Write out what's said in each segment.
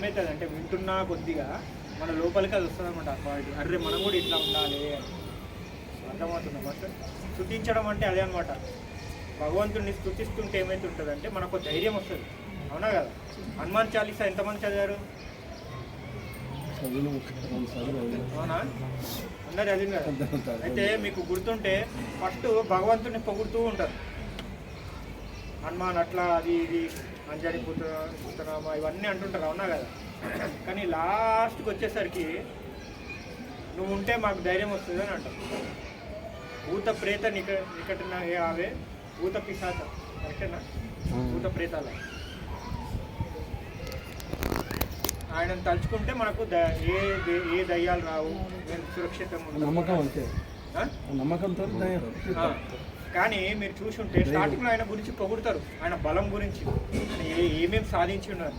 ఏమవుతుందంటే వింటున్నా కొద్దిగా మన లోపలికి అది వస్తుంది అనమాట. ఆ క్వాలిటీ, అర్రే మనం కూడా ఇట్లా ఉండాలి అని అర్థమవుతుంది. ఫస్ట్ స్తుతించడం అంటే అదే అనమాట. భగవంతుడిని స్తుతిస్తుంటే ఏమైతుంటుందంటే మనకు ధైర్యం వస్తుంది. అవునా కదా? హనుమాన్ చాలీసా ఎంతమంది చదివారు? అవునా? అందరు చదివింది కదా. అయితే మీకు గుర్తుంటే ఫస్ట్ భగవంతుడిని పొగుడుతూ ఉంటారు. హనుమాన్ అట్లా, అది ఇది, అంజని పుత్రనామ ఇవన్నీ అంటుంటారు. అవునా కదా? కానీ లాస్ట్కి వచ్చేసరికి నువ్వు ఉంటే మాకు ధైర్యం వస్తుంది అని అంటారు. భూత ప్రేత నికటన ఏ ఆవే భూత పిశాచ, కరెక్టేనా? భూత ప్రేతాల ఆయనను తలుచుకుంటే మనకు ఏ దయ్యాలు రావు, మేము సురక్షితంగా నమ్మకంతో. కానీ మీరు చూసుంటే స్టార్టింగ్లో ఆయన గురించి పొగుడతారు, ఆయన బలం గురించి, ఏమేమి సాధించి ఉన్నారు.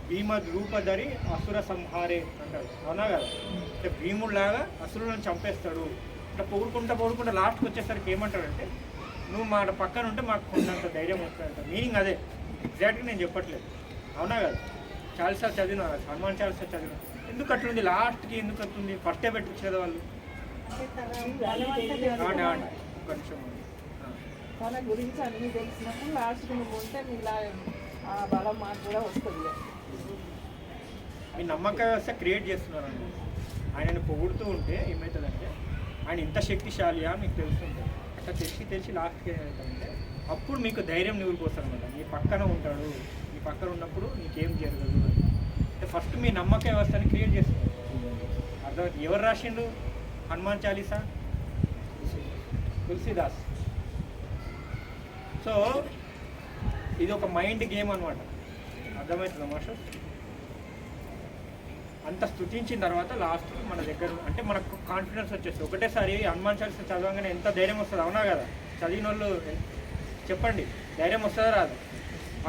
భీమ రూపధరి అసుర సంహారే అంటారు. అవునా కదా? అంటే భీముడిలాగా అసురులను చంపేస్తాడు. అంటే పొగుడుకుంటా లాస్ట్కి వచ్చేసరికి ఏమంటాడంటే నువ్వు మా పక్కన ఉంటే మాకు కొండంత ధైర్యం వస్తుందంట. మీనింగ్ అదే, ఎగ్జాక్ట్గా నేను చెప్పట్లేదు. అవునా కదా? చాలాసార్లు చదివిన హనుమాన్ చాలాసార్లు చదివిన. ఎందుకు అట్లుంది లాస్ట్కి, ఎందుకు అట్లుంది? ఫస్టే పెట్టి చదవాలి. తన గురించి అన్ని తెలిసినప్పుడు లాస్ట్ నువ్వు ఉంటే నీలా ఆ బలం మాకు కూడా వస్తుంది. మీ నమ్మక వ్యవస్థ క్రియేట్ చేస్తున్నారండి. ఆయనను పొగుడుతూ ఉంటే ఏమవుతుందంటే ఆయన ఇంత శక్తిశాలియా మీకు తెలుస్తుంది. అట్లా తెలిసి లాస్ట్కి ఏమవుతుందంటే అప్పుడు మీకు ధైర్యం నిలిపోస్తారు అనమాట. మీ పక్కన ఉంటాడు, మీ పక్కన ఉన్నప్పుడు నీకేం జరగదు అని. అంటే ఫస్ట్ మీ నమ్మక వ్యవస్థని క్రియేట్ చేస్తున్నారు. అర్థం? ఎవరు రాసిండు హనుమాన్ చాలీసా? తులసిదాస్. సో ఇది ఒక మైండ్ గేమ్ అనమాట. అర్థమవుతుందా మాస్టర్? అంత స్తుతించిన తర్వాత లాస్ట్ మన దగ్గర అంటే మనకు కాన్ఫిడెన్స్ వచ్చేస్తుంది. ఒకటేసారి హనుమాన్ చాలీసా చదవగానే ఎంత ధైర్యం వస్తుంది. అవునా కదా? చదివిన వాళ్ళు చెప్పండి, ధైర్యం వస్తుందా రాదు?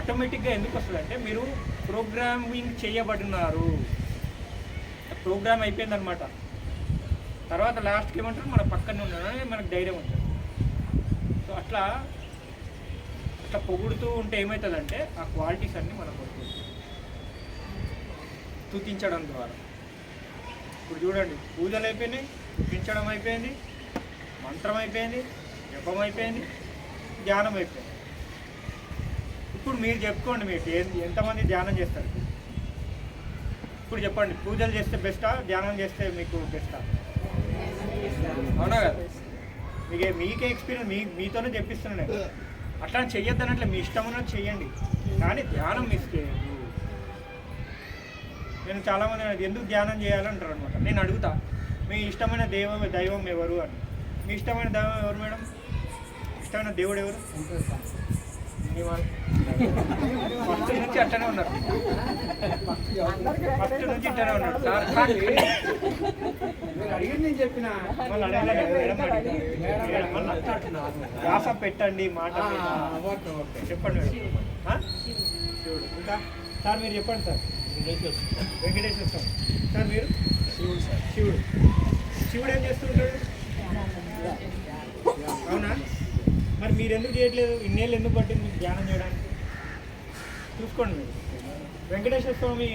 ఆటోమేటిక్గా ఎందుకు వస్తుంది అంటే మీరు ప్రోగ్రామింగ్ చేయబడినారు. ప్రోగ్రామ్ అయిపోయిందనమాట. తర్వాత లాస్ట్కి ఏమంటారు, మన పక్కనే ఉన్నారని మనకు ధైర్యం ఉంటుంది. సో అట్లా పొగుడుతూ ఉంటే ఏమవుతుందంటే ఆ క్వాలిటీస్ అన్నీ మనకు వస్తుంది స్తుతించడం ద్వారా. ఇప్పుడు చూడండి, పూజలు అయిపోయినాయి, స్తుతించడం అయిపోయింది, మంత్రం అయిపోయింది, జపం అయిపోయింది, ధ్యానం అయిపోయింది. ఇప్పుడు మీరు చెప్పుకోండి, మీకు ఎంతమంది ధ్యానం చేస్తారు? ఇప్పుడు చెప్పండి, పూజలు చేస్తే బెస్టా, ధ్యానం చేస్తే మీకు బెస్టా? అవునా కదా? మీకే ఎక్స్పీరియన్స్, మీతోనే చెప్పిస్తున్నాను నేను. అట్లా చెయ్యొద్దనట్లే, మీ ఇష్టం ఉన్నది చెయ్యండి, కానీ ధ్యానం మిస్ చేయదు. నేను చాలామంది ఎందుకు ధ్యానం చేయాలంటారు అనమాట. నేను అడుగుతా, మీ ఇష్టమైన దైవం ఎవరు అని. మీ ఇష్టమైన దైవం ఎవరు మేడం? ఇష్టమైన దేవుడు ఎవరు? ఫస్ట్ నుంచి అట్టనే ఉన్నారు, ఫస్ట్ నుంచి ఇట్టనే ఉన్నాడు సార్. నేను చెప్పిన వ్యాస పెట్టండి, మాట చెప్పండి మేడం. శివుడు. ఇంకా సార్ మీరు చెప్పండి సార్. వెంకటేశ్వర స్వామి. సార్ మీరు? శివుడు. సార్ శివుడు. శివుడు ఏం చేస్తుంటాడు? అవునా? మరి మీరు ఎందుకు చేయట్లేదు? ఇన్నేళ్ళు ఎందుకు పట్టింది మీకు ధ్యానం చేయడానికి? చూసుకోండి మీరు. వెంకటేశ్వర స్వామి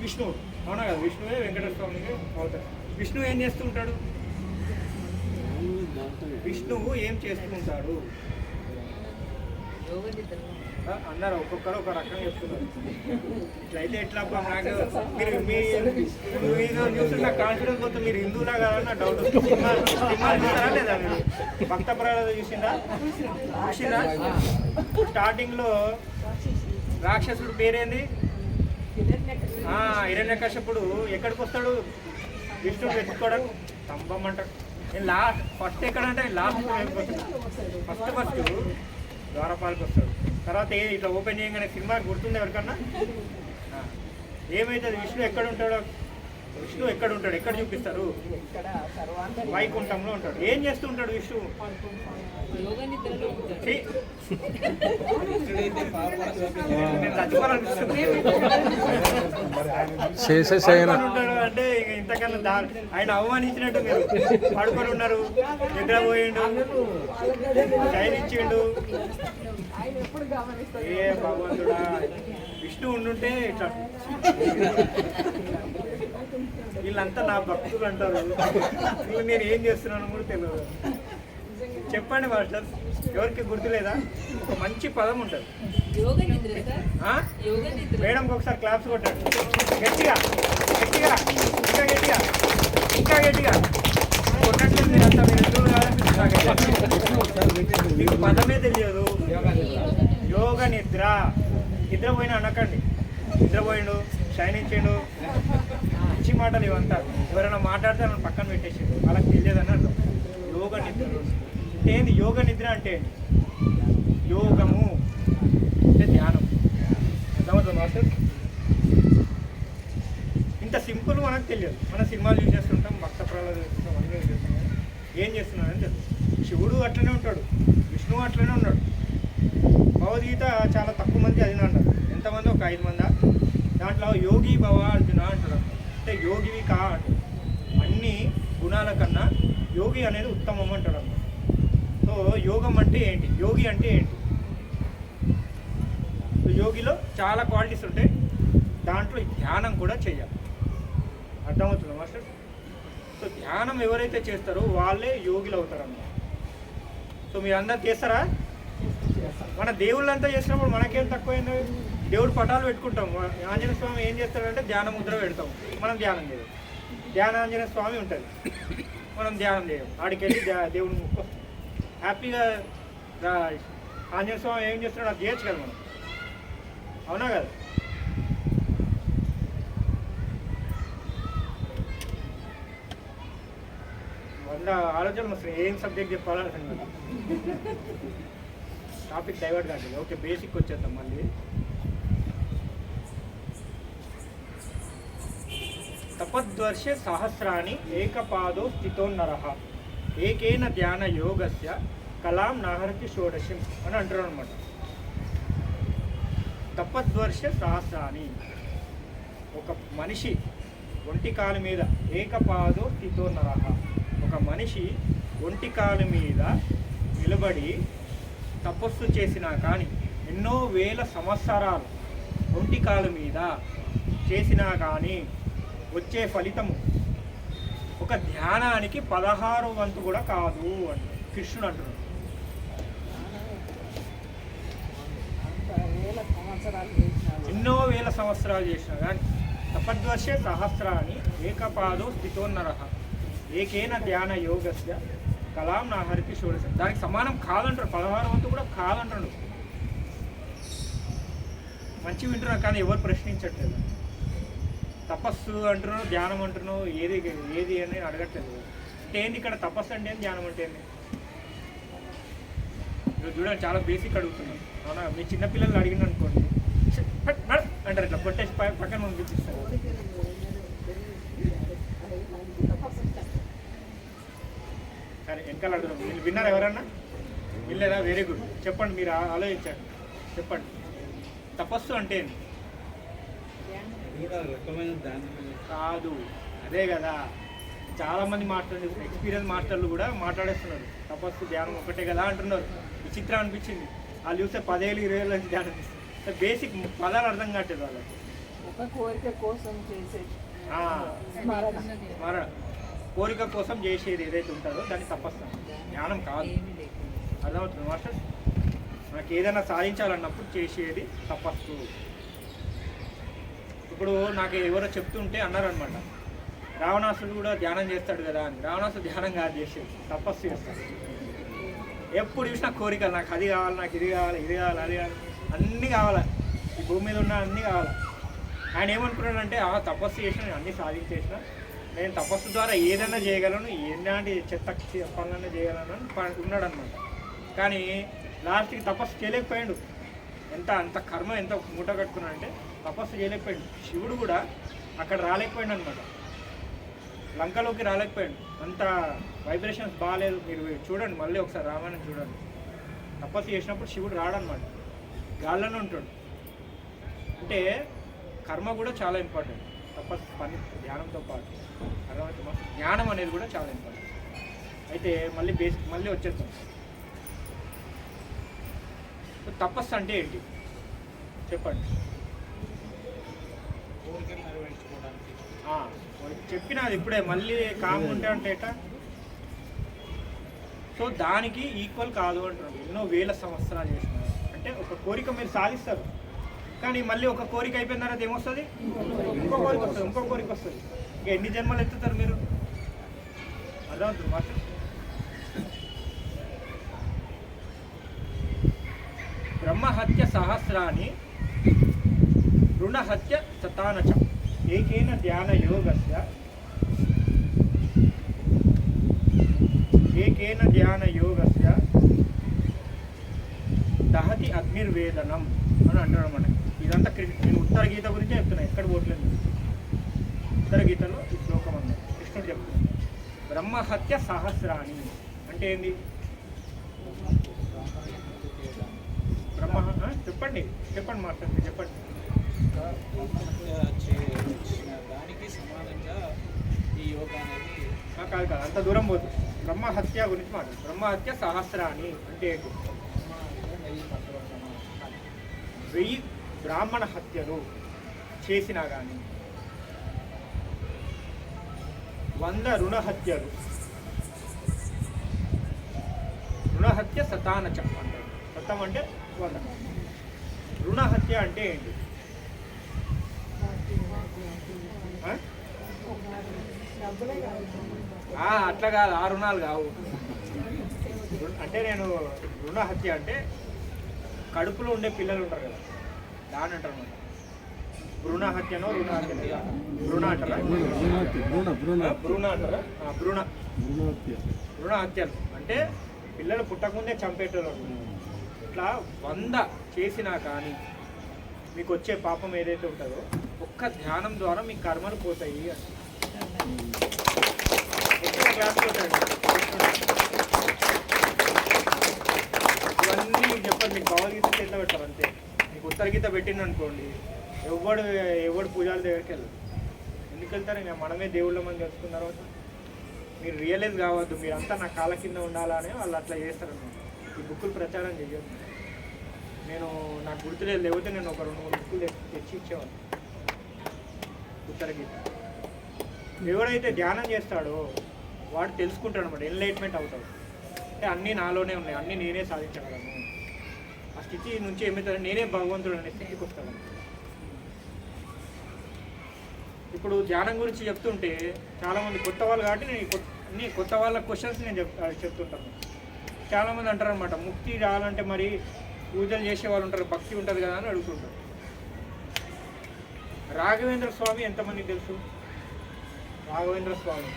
విష్ణువు. అవునా కదా? విష్ణువే వెంకటేశ్వర స్వామికి అవుతాడు. విష్ణువు ఏం చేస్తుంటాడు? విష్ణువు ఏం చేస్తుంటాడు? అందరూ ఒక్కొక్కరు ఒక రకంగా చెప్తున్నారు. ఇట్లయితే ఎట్లా నాకు మీరు చూస్తున్న కాన్ఫిడెన్స్ పోతే మీరు హిందువులా కాదన్న డౌట్. సినిమాలు చూస్తారా లేదా? మీరు భక్త ప్రహ్లాద చూసిందా? స్టార్టింగ్లో రాక్షసుడు పేరేంది? హిరణ్యకశిపుడు. ఎక్కడికి వస్తాడు? విష్ణువు వెతుక్కోవడం స్తంభం అంటాడు. నేను ఫస్ట్ ఎక్కడంటే లాస్ట్ ఫస్ట్ ద్వారపాలకు వస్తాడు. తర్వాత ఇట్లా ఓపెన్ చేయగానే సినిమా గుర్తుంది ఎవరికన్నా? ఏమవుతుంది? విష్ణు ఎక్కడ ఉంటాడు? విష్ణు ఎక్కడ ఉంటాడు? ఎక్కడ చూపిస్తారు? వైకుంఠంలో ఉంటాడు. ఏం చేస్తూ ఉంటాడు విష్ణు? నేను చచ్చిపోవాలనిపిస్తుంది. చేసేసైనా ఉంటాడు అంటే ఇక ఇంతకన్నా ఆయన అవమానించినట్టు మీరు పడుకొని ఉన్నారు, నిద్ర పోయిండు, టైం ఇచ్చిండు. ఆయన ఎప్పుడు గమనిస్తాడు. ఏ భగవంతుడా, విష్ణు ఉండుంటే ఇట్లా వీళ్ళంతా నా భక్తులు అంటారు. వీళ్ళు నేను ఏం చేస్తున్నాను కూడా తెలియదు. చెప్పండి మాస్టర్, ఎవరికి గుర్తులేదా? ఒక మంచి పదం ఉంటుంది. మేడంకి ఒకసారి క్లాప్స్ కొట్టండి గట్టిగా గట్టిగా, ఇంకా గట్టిగా, ఇంకా గట్టిగా కొట్టట్లేదు. మీరు అంతా మీరు ఎదురు కాదనిపిస్తుంది. మీకు పదమే తెలియదు. యోగ నిద్ర. నిద్రపోయినా అనకండి, నిద్రపోయిండు, శయనించిండు, మంచి మాటలు ఇవంతా. ఎవరైనా మాట్లాడితే మనం పక్కన పెట్టేసిండు, వాళ్ళకి తెలియదని అర్థం. యోగ నిద్ర అంటే ఏంది? యోగ నిద్ర అంటే ఏంటి? యోగము అంటే ధ్యానం. అర్థమవుతుంది మాస్టర్? ఇంత సింపుల్ మనకు తెలియదు. మన సినిమాలు చూసేస్తుంటాం, భక్త ప్రహ్లాద చూస్తుంటాం, అన్నీ చూస్తున్నాం. ఏం చేస్తున్నాడని తెలుసు. శివుడు అట్లనే ఉంటాడు, విష్ణువు అట్లనే ఉన్నాడు. భగవద్గీత చాలా తక్కువ మంది అది అన్నారు. ఎంతమంది? ఒక 5 మంది. దాంట్లో యోగి భవ అర్జున అంటారు. అంటే యోగివి కా అంటారు. అన్ని గుణాల కన్నా యోగి అనేది ఉత్తమం అంటాడు అన్నమాట. సో యోగం అంటే ఏంటి? యోగి అంటే ఏంటి? యోగిలో చాలా క్వాలిటీస్ ఉంటాయి. దాంట్లో ధ్యానం కూడా చేయాలి. అర్థమవుతుంది మాస్టర్? సో ధ్యానం ఎవరైతే చేస్తారో వాళ్ళే యోగిలు అవుతారు అన్నమాట. సో మీరు అందరు చేస్తారా? మన దేవుళ్ళంతా చేసినప్పుడు మనకేం తక్కువైంది? దేవుడు పటాలు పెట్టుకుంటాం. ఆంజనేయ స్వామి ఏం చేస్తాడంటే ధ్యాన ముద్ర పెడతాం, మనం ధ్యానం చేయం. ధ్యానాంజనేయ స్వామి ఉంటుంది, మనం ధ్యానం చేయం. ఆడికి వెళ్ళి దేవుడిని ముక్కు హ్యాపీగా ఆంజనేయ స్వామి ఏం చేస్తున్నాడు అది చేయొచ్చు కదా మనం. అవునా కదా? ఆలోచన వస్తుంది ఏం సబ్జెక్ట్ చెప్పాలని అర్థం కాదు. టాపిక్ డైవర్ట్ కాదు. ఓకే, బేసిక్ వచ్చేద్దాం మళ్ళీ. తపద్వర్షే సహస్రాన్ని ఏకపాదో స్థితోన్నరః ఏకేన ధ్యాన యోగస్య కలాం నాహరతి షోడశం అని అంటారు అనమాట. తపద్వర్షే సహస్రాన్ని, ఒక మనిషి ఒంటికాలు మీద ఏకపాదో స్థితోన్నరః, ఒక మనిషి ఒంటికాలు మీద నిలబడి తపస్సు చేసినా కానీ, ఎన్నో వేల సంవత్సరాలు ఒంటికాలు మీద చేసినా కానీ వచ్చే ఫలితము ఒక ధ్యానానికి 16వ వంతు కూడా కాదు అని కృష్ణుడు అంటున్నాడు. ఎన్నో వేల సంవత్సరాలు చేసినా కానీ తపద్వర్షే సహస్రాన్ని ఏకపాదో స్థితోన్నరః ఏకేన ధ్యాన యోగస్య కలాం నాహరితి షోడశ, దానికి సమానం కాదంటారు. 16వ వంతు కూడా కాదంటాడు. మంచి వింటున్నా కానీ ఎవరు ప్రశ్నించట్లేదు. తపస్సు అంటున్నావు, ధ్యానం అంటున్నావు, ఏది ఏది అని అడగట్లేదు. అంటే ఏంది ఇక్కడ తపస్సు అంటే ఏంది, ధ్యానం అంటే ఏంది? మీరు చూడండి, చాలా బేసిక్ అడుగుతున్నాం. అవునా? మీ చిన్నపిల్లలు అడిగిన అనుకోండి అంటారు, ఇట్లా కొట్టేసి పక్కన మనం చూపిస్తారు. సరే, వెనకాల అడుగుదాం. మీరు విన్నారు ఎవరన్నా? వినలేదా? Very good. చెప్పండి, మీరు ఆలోచించండి, చెప్పండి. తపస్సు అంటే ఏంది? కాదు, అదే కదా. చాలామంది మాట్లాడుతున్నారు, ఎక్స్పీరియన్స్ మాస్టర్లు కూడా మాట్లాడేస్తున్నారు. తపస్సు ధ్యానం ఒకటే కదా అంటున్నారు. విచిత్రం అనిపించింది. వాళ్ళు చూస్తే 10 ఏళ్ళు 20 ఏళ్ళ నుంచి ధ్యానం చేస్తారు. బేసిక్ పదాలు అర్థం కావట్లేదు వాళ్ళకి. ఒక కోరిక కోసం చేసే స్మరణ, కోరిక కోసం చేసేది ఏదైతే ఉంటుందో దాన్ని తపస్సు. ధ్యానం కాదు. అర్థమవుతుంది మాస్టర్? మనకి ఏదైనా సాధించాలన్నప్పుడు చేసేది తపస్సు. ఇప్పుడు నాకు ఎవరో చెప్తుంటే అన్నారనమాట, రావణాసుడు కూడా ధ్యానం చేస్తాడు కదా అని. రావణాసుడు ధ్యానం కాదు చేసేది, తపస్సు చేస్తాడు. ఎప్పుడు చూసినా కోరికలు, నాకు అది కావాలి, నాకు ఇది కావాలి, ఇది కావాలి, అది కావాలి, అన్నీ కావాలి, ఈ భూమి మీద ఉన్న అన్నీ కావాలి. ఆయన ఏమనుకున్నాడంటే, తపస్సు చేసిన, నేను అన్నీ సాధించేసిన, నేను తపస్సు ద్వారా ఏదైనా చేయగలను, ఎలాంటి చెత్త పనులన్నా చేయగలను అని ఉన్నాడు అనమాట. కానీ లాస్ట్కి తపస్సు చేయలేకపోయాడు. అంత కర్మ ఎంత మూట కట్టుకున్నాడంటే తపస్సు చేయలేకపోయాడు. శివుడు కూడా అక్కడ రాలేకపోయాడు అనమాట, లంకలోకి రాలేకపోయాడు. అంత వైబ్రేషన్స్ బాగాలేదు. మీరు చూడండి, మళ్ళీ ఒకసారి రామాయణం చూడండి. తపస్సు చేసినప్పుడు శివుడు రాడనమాట, గాల్లోనే ఉంటాడు. అంటే కర్మ కూడా చాలా ఇంపార్టెంట్. తపస్సు పని ధ్యానంతో పాటు అర్థమవుతుందా, జ్ఞానం అనేది కూడా చాలా ఇంపార్టెంట్. అయితే మళ్ళీ వచ్చేస్తాం. తపస్సు అంటే ఏంటి చెప్పండి. చెప్పినది ఇప్పుడే, మళ్ళీ కామ్ ఉంటే అంటే ఎట. సో దానికి ఈక్వల్ కాదు అంటున్నాడు. ఎన్నో వేల సంవత్సరాలు చేసినారు అంటే ఒక కోరిక మీరు సాధిస్తారు, కానీ మళ్ళీ ఒక కోరిక అయిపోయిన తర్వాత ఏమొస్తుంది, ఇంకో కోరిక వస్తుంది, ఇంకో కోరిక వస్తుంది. ఇంకా ఎన్ని జన్మలు ఎత్తుతారు మీరు, అర్థమవుతుంది మాట. బ్రహ్మహత్య సహస్రాన్ని రుణహత్య శతానచ ఏకేన ధ్యాన యోగస్య దహతి అగ్నిర్వేదనం అని అంటారు అన్నమాట. ఇదంతా నేను ఉత్తర గీత గురించే చెప్తున్నా, ఎక్కడ పోవట్లేదు. ఉత్తర గీతలో ఈ శ్లోకం అన్నమాట కృష్ణుడు చెప్తున్నాడు. బ్రహ్మహత్య సహస్రాన్ని అంటే ఏంది? చెప్పండి మాట్లాడండి, చెప్పండి. దానికి సమానంగా ఈ యోగా అనేది కాదు, అంత దూరం పోతుంది. బ్రహ్మహత్య గురించి మాట్లాడు. బ్రహ్మహత్య సహస్రాన్ని అంటే ఏంటి? 1000 బ్రాహ్మణ హత్యలు చేసినా కానీ, 100 రుణ హత్యలు, రుణహత్య శతానచ అంటారు. శతం అంటే 100. రుణహత్య అంటే ఏంటి? అట్లా కాదు, ఆ రుణాలు కావు. అంటే నేను రుణహత్య అంటే కడుపులో ఉండే పిల్లలు ఉంటారు కదా, దాని అంటారు అన్నమాట. భ్రూణహత్యనో రుణహత్య, భ్రూణ అంటారా, భ్రూణ అంటారా, భ్రూణహత్యలు అంటే పిల్లలు పుట్టకముందే చంపేటోళ్ళు. ఇట్లా 100 చేసినా కానీ మీకు వచ్చే పాపం ఏదైతే ఉంటుందో ఒక్క ధ్యానం ద్వారా మీ కర్మలు పోతాయి అని ఇవన్నీ మీకు చెప్పండి. మీకు భగవద్గీత చేతిలో పెట్టారు అంతే. మీకు ఉత్తర గీత పెట్టింది అనుకోండి, ఎవడు పూజాల దగ్గరికి వెళ్ళదు. ఎందుకు వెళ్తారు? ఇంకా మనమే దేవుళ్ళ మంది తెలుసుకున్న తర్వాత మీరు రియలైజ్ కావద్దు, మీరంతా నా కాళ్ళ కింద ఉండాలని వాళ్ళు అట్లా చేస్తారన్నమాట. ఈ బుక్కులు ప్రచారం చేయొద్దు. నేను నాకు గుర్తులేదు, లేకపోతే నేను ఒక 2-3 బుక్కులు తెచ్చి ఇచ్చేవాడు. ఉత్తర గీత ఎవడైతే ధ్యానం చేస్తాడో వాడు తెలుసుకుంటాడు అనమాట, ఎన్లైట్మెంట్ అవుతాడు. అంటే అన్నీ నాలోనే ఉన్నాయి, అన్నీ నేనే సాధించగలను. ఆ స్థితి నుంచి ఏమవుతుంది, నేనే భగవంతుడు అనే స్థితికి వస్తాను. ఇప్పుడు ధ్యానం గురించి చెప్తుంటే చాలామంది కొత్త వాళ్ళు కాబట్టి నేను కొత్త వాళ్ళ క్వశ్చన్స్ నేను చెప్తుంటాను. చాలామంది అంటారు అనమాట, ముక్తి రావాలంటే మరి పూజలు చేసే వాళ్ళు ఉంటారు, భక్తి ఉంటుంది కదా అని అడుగుతుంటారు. రాఘవేంద్ర స్వామి ఎంతమందికి తెలుసు? రాఘవేంద్ర స్వామి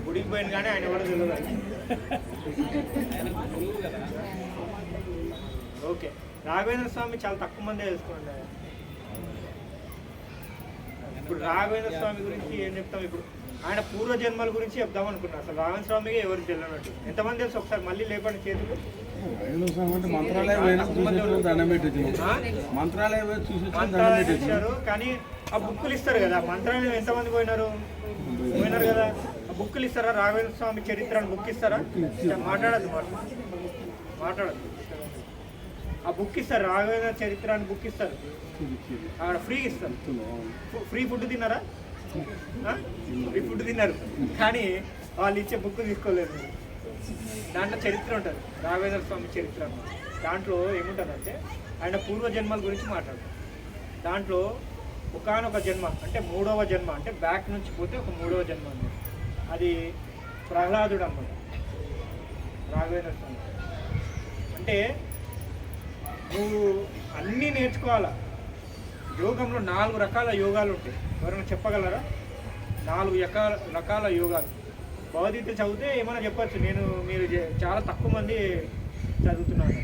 గుడికి పోయింది కానీ ఆయన కూడా తెలియదు. ఓకే, రాఘవేంద్ర స్వామి చాలా తక్కువ మందే తెలుసుకోండి. ఇప్పుడు రాఘవేంద్ర స్వామి గురించి ఏం చెప్తాం? ఇప్పుడు ఆయన పూర్వజన్మల గురించి చెప్దాం అనుకున్నా. అసలు రాఘవేంద్ర స్వామికి ఎవరికి తెలియనట్టు ఎంతమంది తెలుసు? ఒకసారి మళ్ళీ లేపండి చేతులు. మంత్రాలయం ఇచ్చారు కానీ ఆ బుక్కులు ఇస్తారు కదా, మంత్రాలయం ఎంతమంది పోయినారు కదా, ఆ బుక్కులు ఇస్తారా? రాఘవేంద్ర స్వామి చరిత్ర అని బుక్ ఇస్తారా? మాట్లాడద్దు. ఆ బుక్ ఇస్తారు, రాఘవేంద్ర చరిత్ర అని బుక్ ఇస్తారు, అక్కడ ఫ్రీ ఇస్తారు. ఫ్రీ ఫుడ్ తిన్నారా? ఫ్రీ ఫుడ్ తిన్నారు కానీ వాళ్ళు ఇచ్చే బుక్ తీసుకోలేదు. దాంట్లో చరిత్ర ఉంటుంది, రాఘవేంద్ర స్వామి చరిత్ర. దాంట్లో ఏముంటుందంటే ఆయన పూర్వజన్మల గురించి మాట్లాడతారు. దాంట్లో ఒకానొక జన్మ అంటే 3వ జన్మ, అంటే బ్యాక్ నుంచి పోతే ఒక 3వ జన్మ అన్నమాట. అది ప్రహ్లాదుడు అన్నమాట. రాఘవేంద్ర స్వామి అంటే నువ్వు అన్నీ నేర్చుకోవాలా. యోగంలో 4 రకాల యోగాలు ఉంటాయి. ఎవరైనా చెప్పగలరా? 4 రకాల యోగాలు. భగవద్గీత చదివితే ఏమైనా చెప్పచ్చు, మీరు చాలా తక్కువ మంది చదువుతున్నాను,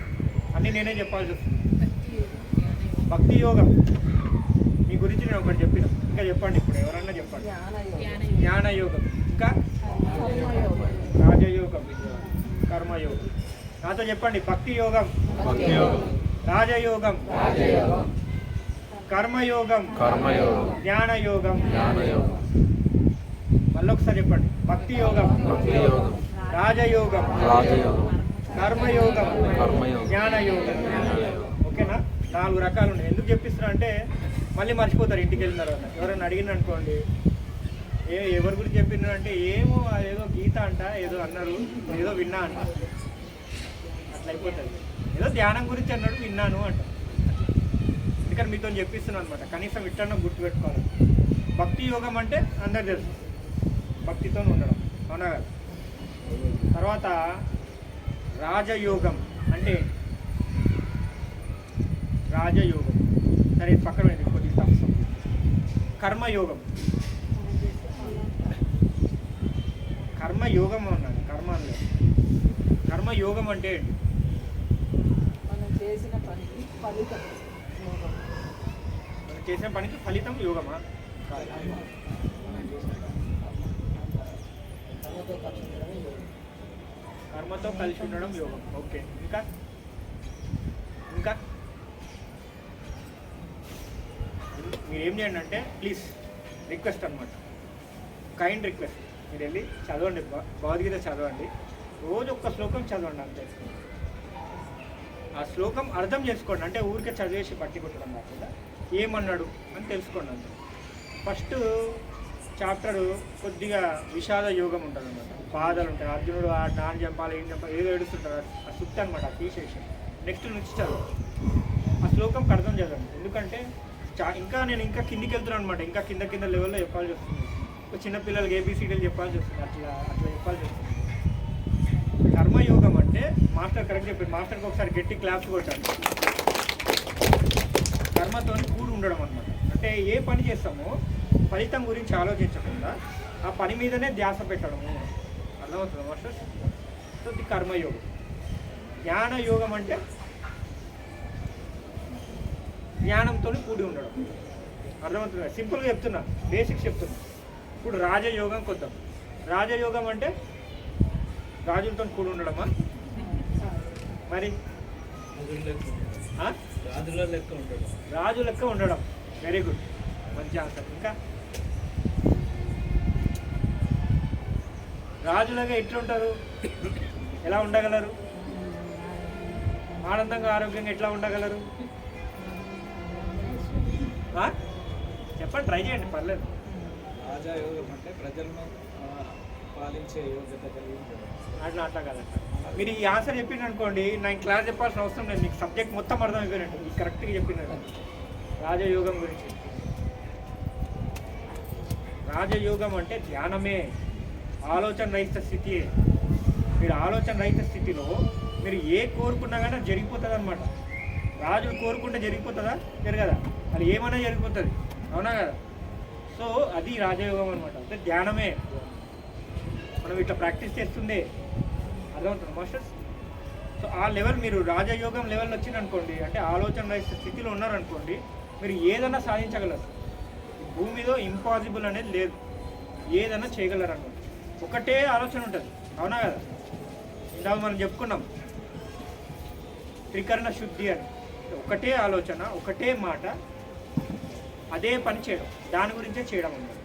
అన్నీ నేనే చెప్పాల్సి వస్తుంది. భక్తి యోగం మీ గురించి నేను ఒకటి చెప్పిన, ఇంకా చెప్పండి ఇప్పుడు ఎవరన్నా చెప్పండి. జ్ఞాన యోగం, ఇంకా రాజయోగం, కర్మయోగం. నాతో చెప్పండి, భక్తి యోగం, భక్తి యోగం, రాజయోగం, కర్మయోగం, జ్ఞాన యోగం. మళ్ళీ ఒకసారి చెప్పండి, భక్తి యోగం, రాజయోగం, కర్మయోగం, జ్ఞాన యోగం. ఓకేనా? 4 రకాలు ఉన్నాయి. ఎందుకు చెప్పిస్తున్నా అంటే మళ్ళీ మర్చిపోతారు ఇంటికి వెళ్ళిన తర్వాత. ఎవరైనా అడిగిన అనుకోండి, ఎవరి గురించి చెప్పిన అంటే ఏమో ఏదో గీత అంట, ఏదో అన్నారు, ఏదో విన్నా అంట, అట్లా అయిపోతుంది. ఏదో ధ్యానం గురించి అన్నాడు, విన్నాను అంట. ఎందుకని మీతో చెప్పిస్తున్నాను అనమాట, కనీసం ఇట్లన్నా గుర్తుపెట్టుకోవాలి. భక్తి యోగం అంటే అందరు తెలుసు, భక్తితో ఉండడం, అవునా కదా? తర్వాత రాజయోగం అంటే రాజయోగం, సరే పక్కన కొద్దిగా తప్పు. కర్మయోగం, కర్మయోగం అన్నాడు, కర్మయోగం అంటే ఏంటి? మనం చేసిన పనికి ఫలితం యోగం. మనం చేసిన పనికి ఫలితం యోగమా? కర్మతో కలిసి ఉండడం యోగం. ఓకే, ఇంకా ఇంకా మీరు ఏం చేయండి అంటే, ప్లీజ్ రిక్వెస్ట్ అనమాట, కైండ్ రిక్వెస్ట్, మీరు వెళ్ళి చదవండి, భగవద్గీత చదవండి, రోజు ఒక్క శ్లోకం చదవండి అంతే. ఆ శ్లోకం అర్థం చేసుకోండి, అంటే ఊరికే చదివేసి బట్టి కొట్టడం కాకుండా ఏమన్నాడు అని తెలుసుకోండి అంతే. ఫస్ట్ చాప్టర్ కొద్దిగా విషాద యోగం ఉంటుంది అనమాట, బాధలు ఉంటాయి, అర్జునుడు నాన్న చంపాలి, ఏం చంపాలి, ఏదో ఏడుస్తుంటారు, ఆ సుత్తి అనమాట, ఆ తీసేసి నెక్స్ట్ నుంచి చదువు, ఆ శ్లోకంకి అర్థం చదవండి. ఎందుకంటే ఇంకా నేను ఇంకా కిందికి వెళ్తున్నాను అనమాట, ఇంకా కింద లెవెల్లో చెప్పాల్సి వస్తుంది. చిన్నపిల్లలకి ఏబిసిడీలు చెప్పాల్సి వస్తుంది, అట్లా చెప్పాల్సి వస్తుంది. కర్మయోగం అంటే మాస్టర్ కరెక్ట్ చెప్పారు, మాస్టర్కి ఒకసారి గట్టి క్లాప్స్ కొట్టాలి. కర్మతో కూడి ఉండడం అనమాట, అంటే ఏ పని చేస్తామో ఫలితం గురించి ఆలోచించకుండా ఆ పని మీదనే ధ్యాస పెట్టడము. అర్థమవుతుంది మాస్టర్? సో ఇది కర్మయోగం. జ్ఞానయోగం అంటే జ్ఞానంతో కూడి ఉండడం. అర్థమవుతుంది? సింపుల్గా చెప్తున్నా, బేసిక్స్ చెప్తున్నా. ఇప్పుడు రాజయోగం కొద్దాం. రాజయోగం అంటే రాజులతో కూడి ఉండడమా? మరి రాజు లెక్క ఉండడం. వెరీ గుడ్, మంచి ఆన్సర్. ఇంకా రాజులాగా ఎట్లుంటారు, ఎలా ఉండగలరు? ఆనందంగా ఆరోగ్యంగా ఎట్లా ఉండగలరు? చెప్పండి, ట్రై చేయండి, పర్లేదు. రాజయోగం అంటే ప్రజలను పాలించే యోగ్యత కలిగి ఉంటుంది. అట్లా కదంట. మీరు ఈ ఆన్సర్ చెప్పింది అనుకోండి, నేను క్లాస్ చెప్పాల్సిన అవసరం లేదు, మీకు సబ్జెక్ట్ మొత్తం అర్థమైపోయినట్టు. మీకు కరెక్ట్గా చెప్పినారు రాజయోగం గురించి. రాజయోగం అంటే ధ్యానమే, ఆలోచన రహిత స్థితి. మీరు ఆలోచన రహిత స్థితిలో మీరు ఏ కోరుకున్నా కానీ జరిగిపోతుంది అనమాట. రాజులు కోరుకుంటే జరిగిపోతుందా? జరగదా? అది ఏమైనా జరిగిపోతుంది, అవునా కదా? సో అది రాజయోగం అనమాట, అంటే ధ్యానమే. మనం ఇట్లా ప్రాక్టీస్ చేస్తుందే, అర్థమవుతుంది మాస్టర్స్? సో ఆ లెవెల్, మీరు రాజయోగం లెవెల్ వచ్చిందనుకోండి, అంటే ఆలోచన రహిత స్థితిలో ఉన్నారనుకోండి, మీరు ఏదైనా సాధించగలరు. భూమిలో ఇంపాసిబుల్ అనేది లేదు, ఏదైనా చేయగలరు అనుకోండి. ఒకటే ఆలోచన ఉంటుంది, అవునా కదా? ఇందాక మనం చెప్పుకున్నాం త్రికరణ శుద్ధి అని. ఒకటే ఆలోచన, ఒకటే మాట, అదే పని చేయడం, దాని గురించే చేయడం అన్నమాట.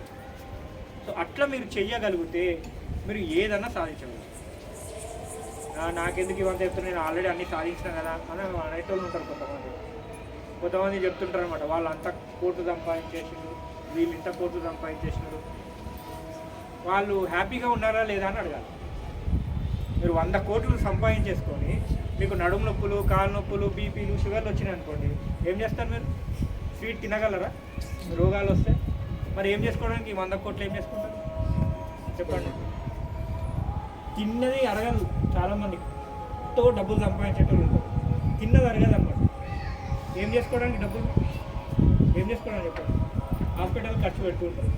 సో అట్లా మీరు చెయ్యగలిగితే మీరు ఏదన్నా సాధించగలరు. నాకెందుకు ఇవంతా చెప్తున్నా, నేను ఆల్రెడీ అన్నీ సాధించిన కదా అని అనేటోళ్ళు ఉంటారు కొంతమంది చెప్తుంటారు అనమాట. వాళ్ళు అంత కోట్లు సంపాదించేసినారు, వీళ్ళు ఇంత కోట్లు సంపాదించేసినారు, వాళ్ళు హ్యాపీగా ఉన్నారా లేదా అని అడగాలి. మీరు 100 కోట్లు సంపాదించేసుకొని మీకు నడుము నొప్పులు, కాలు నొప్పులు, బీపీలు, షుగర్లు వచ్చినాయి అనుకోండి, ఏం చేస్తారు? మీరు స్వీట్ తినగలరా? రోగాలు వస్తే మరి ఏం చేసుకోవడానికి 100 కోట్లు ఏం చేసుకుంటారు చెప్పండి? తిన్నది అరగదు. చాలామందికి ఎంతో డబ్బులు సంపాదించేటోళ్ళు ఉంటారు, తిన్నది అరగదు అనమాట. ఏం చేసుకోవడానికి డబ్బులు, ఏం చేసుకోవడానికి చెప్పండి? హాస్పిటల్ ఖర్చు పెడుతూ ఉంటారు.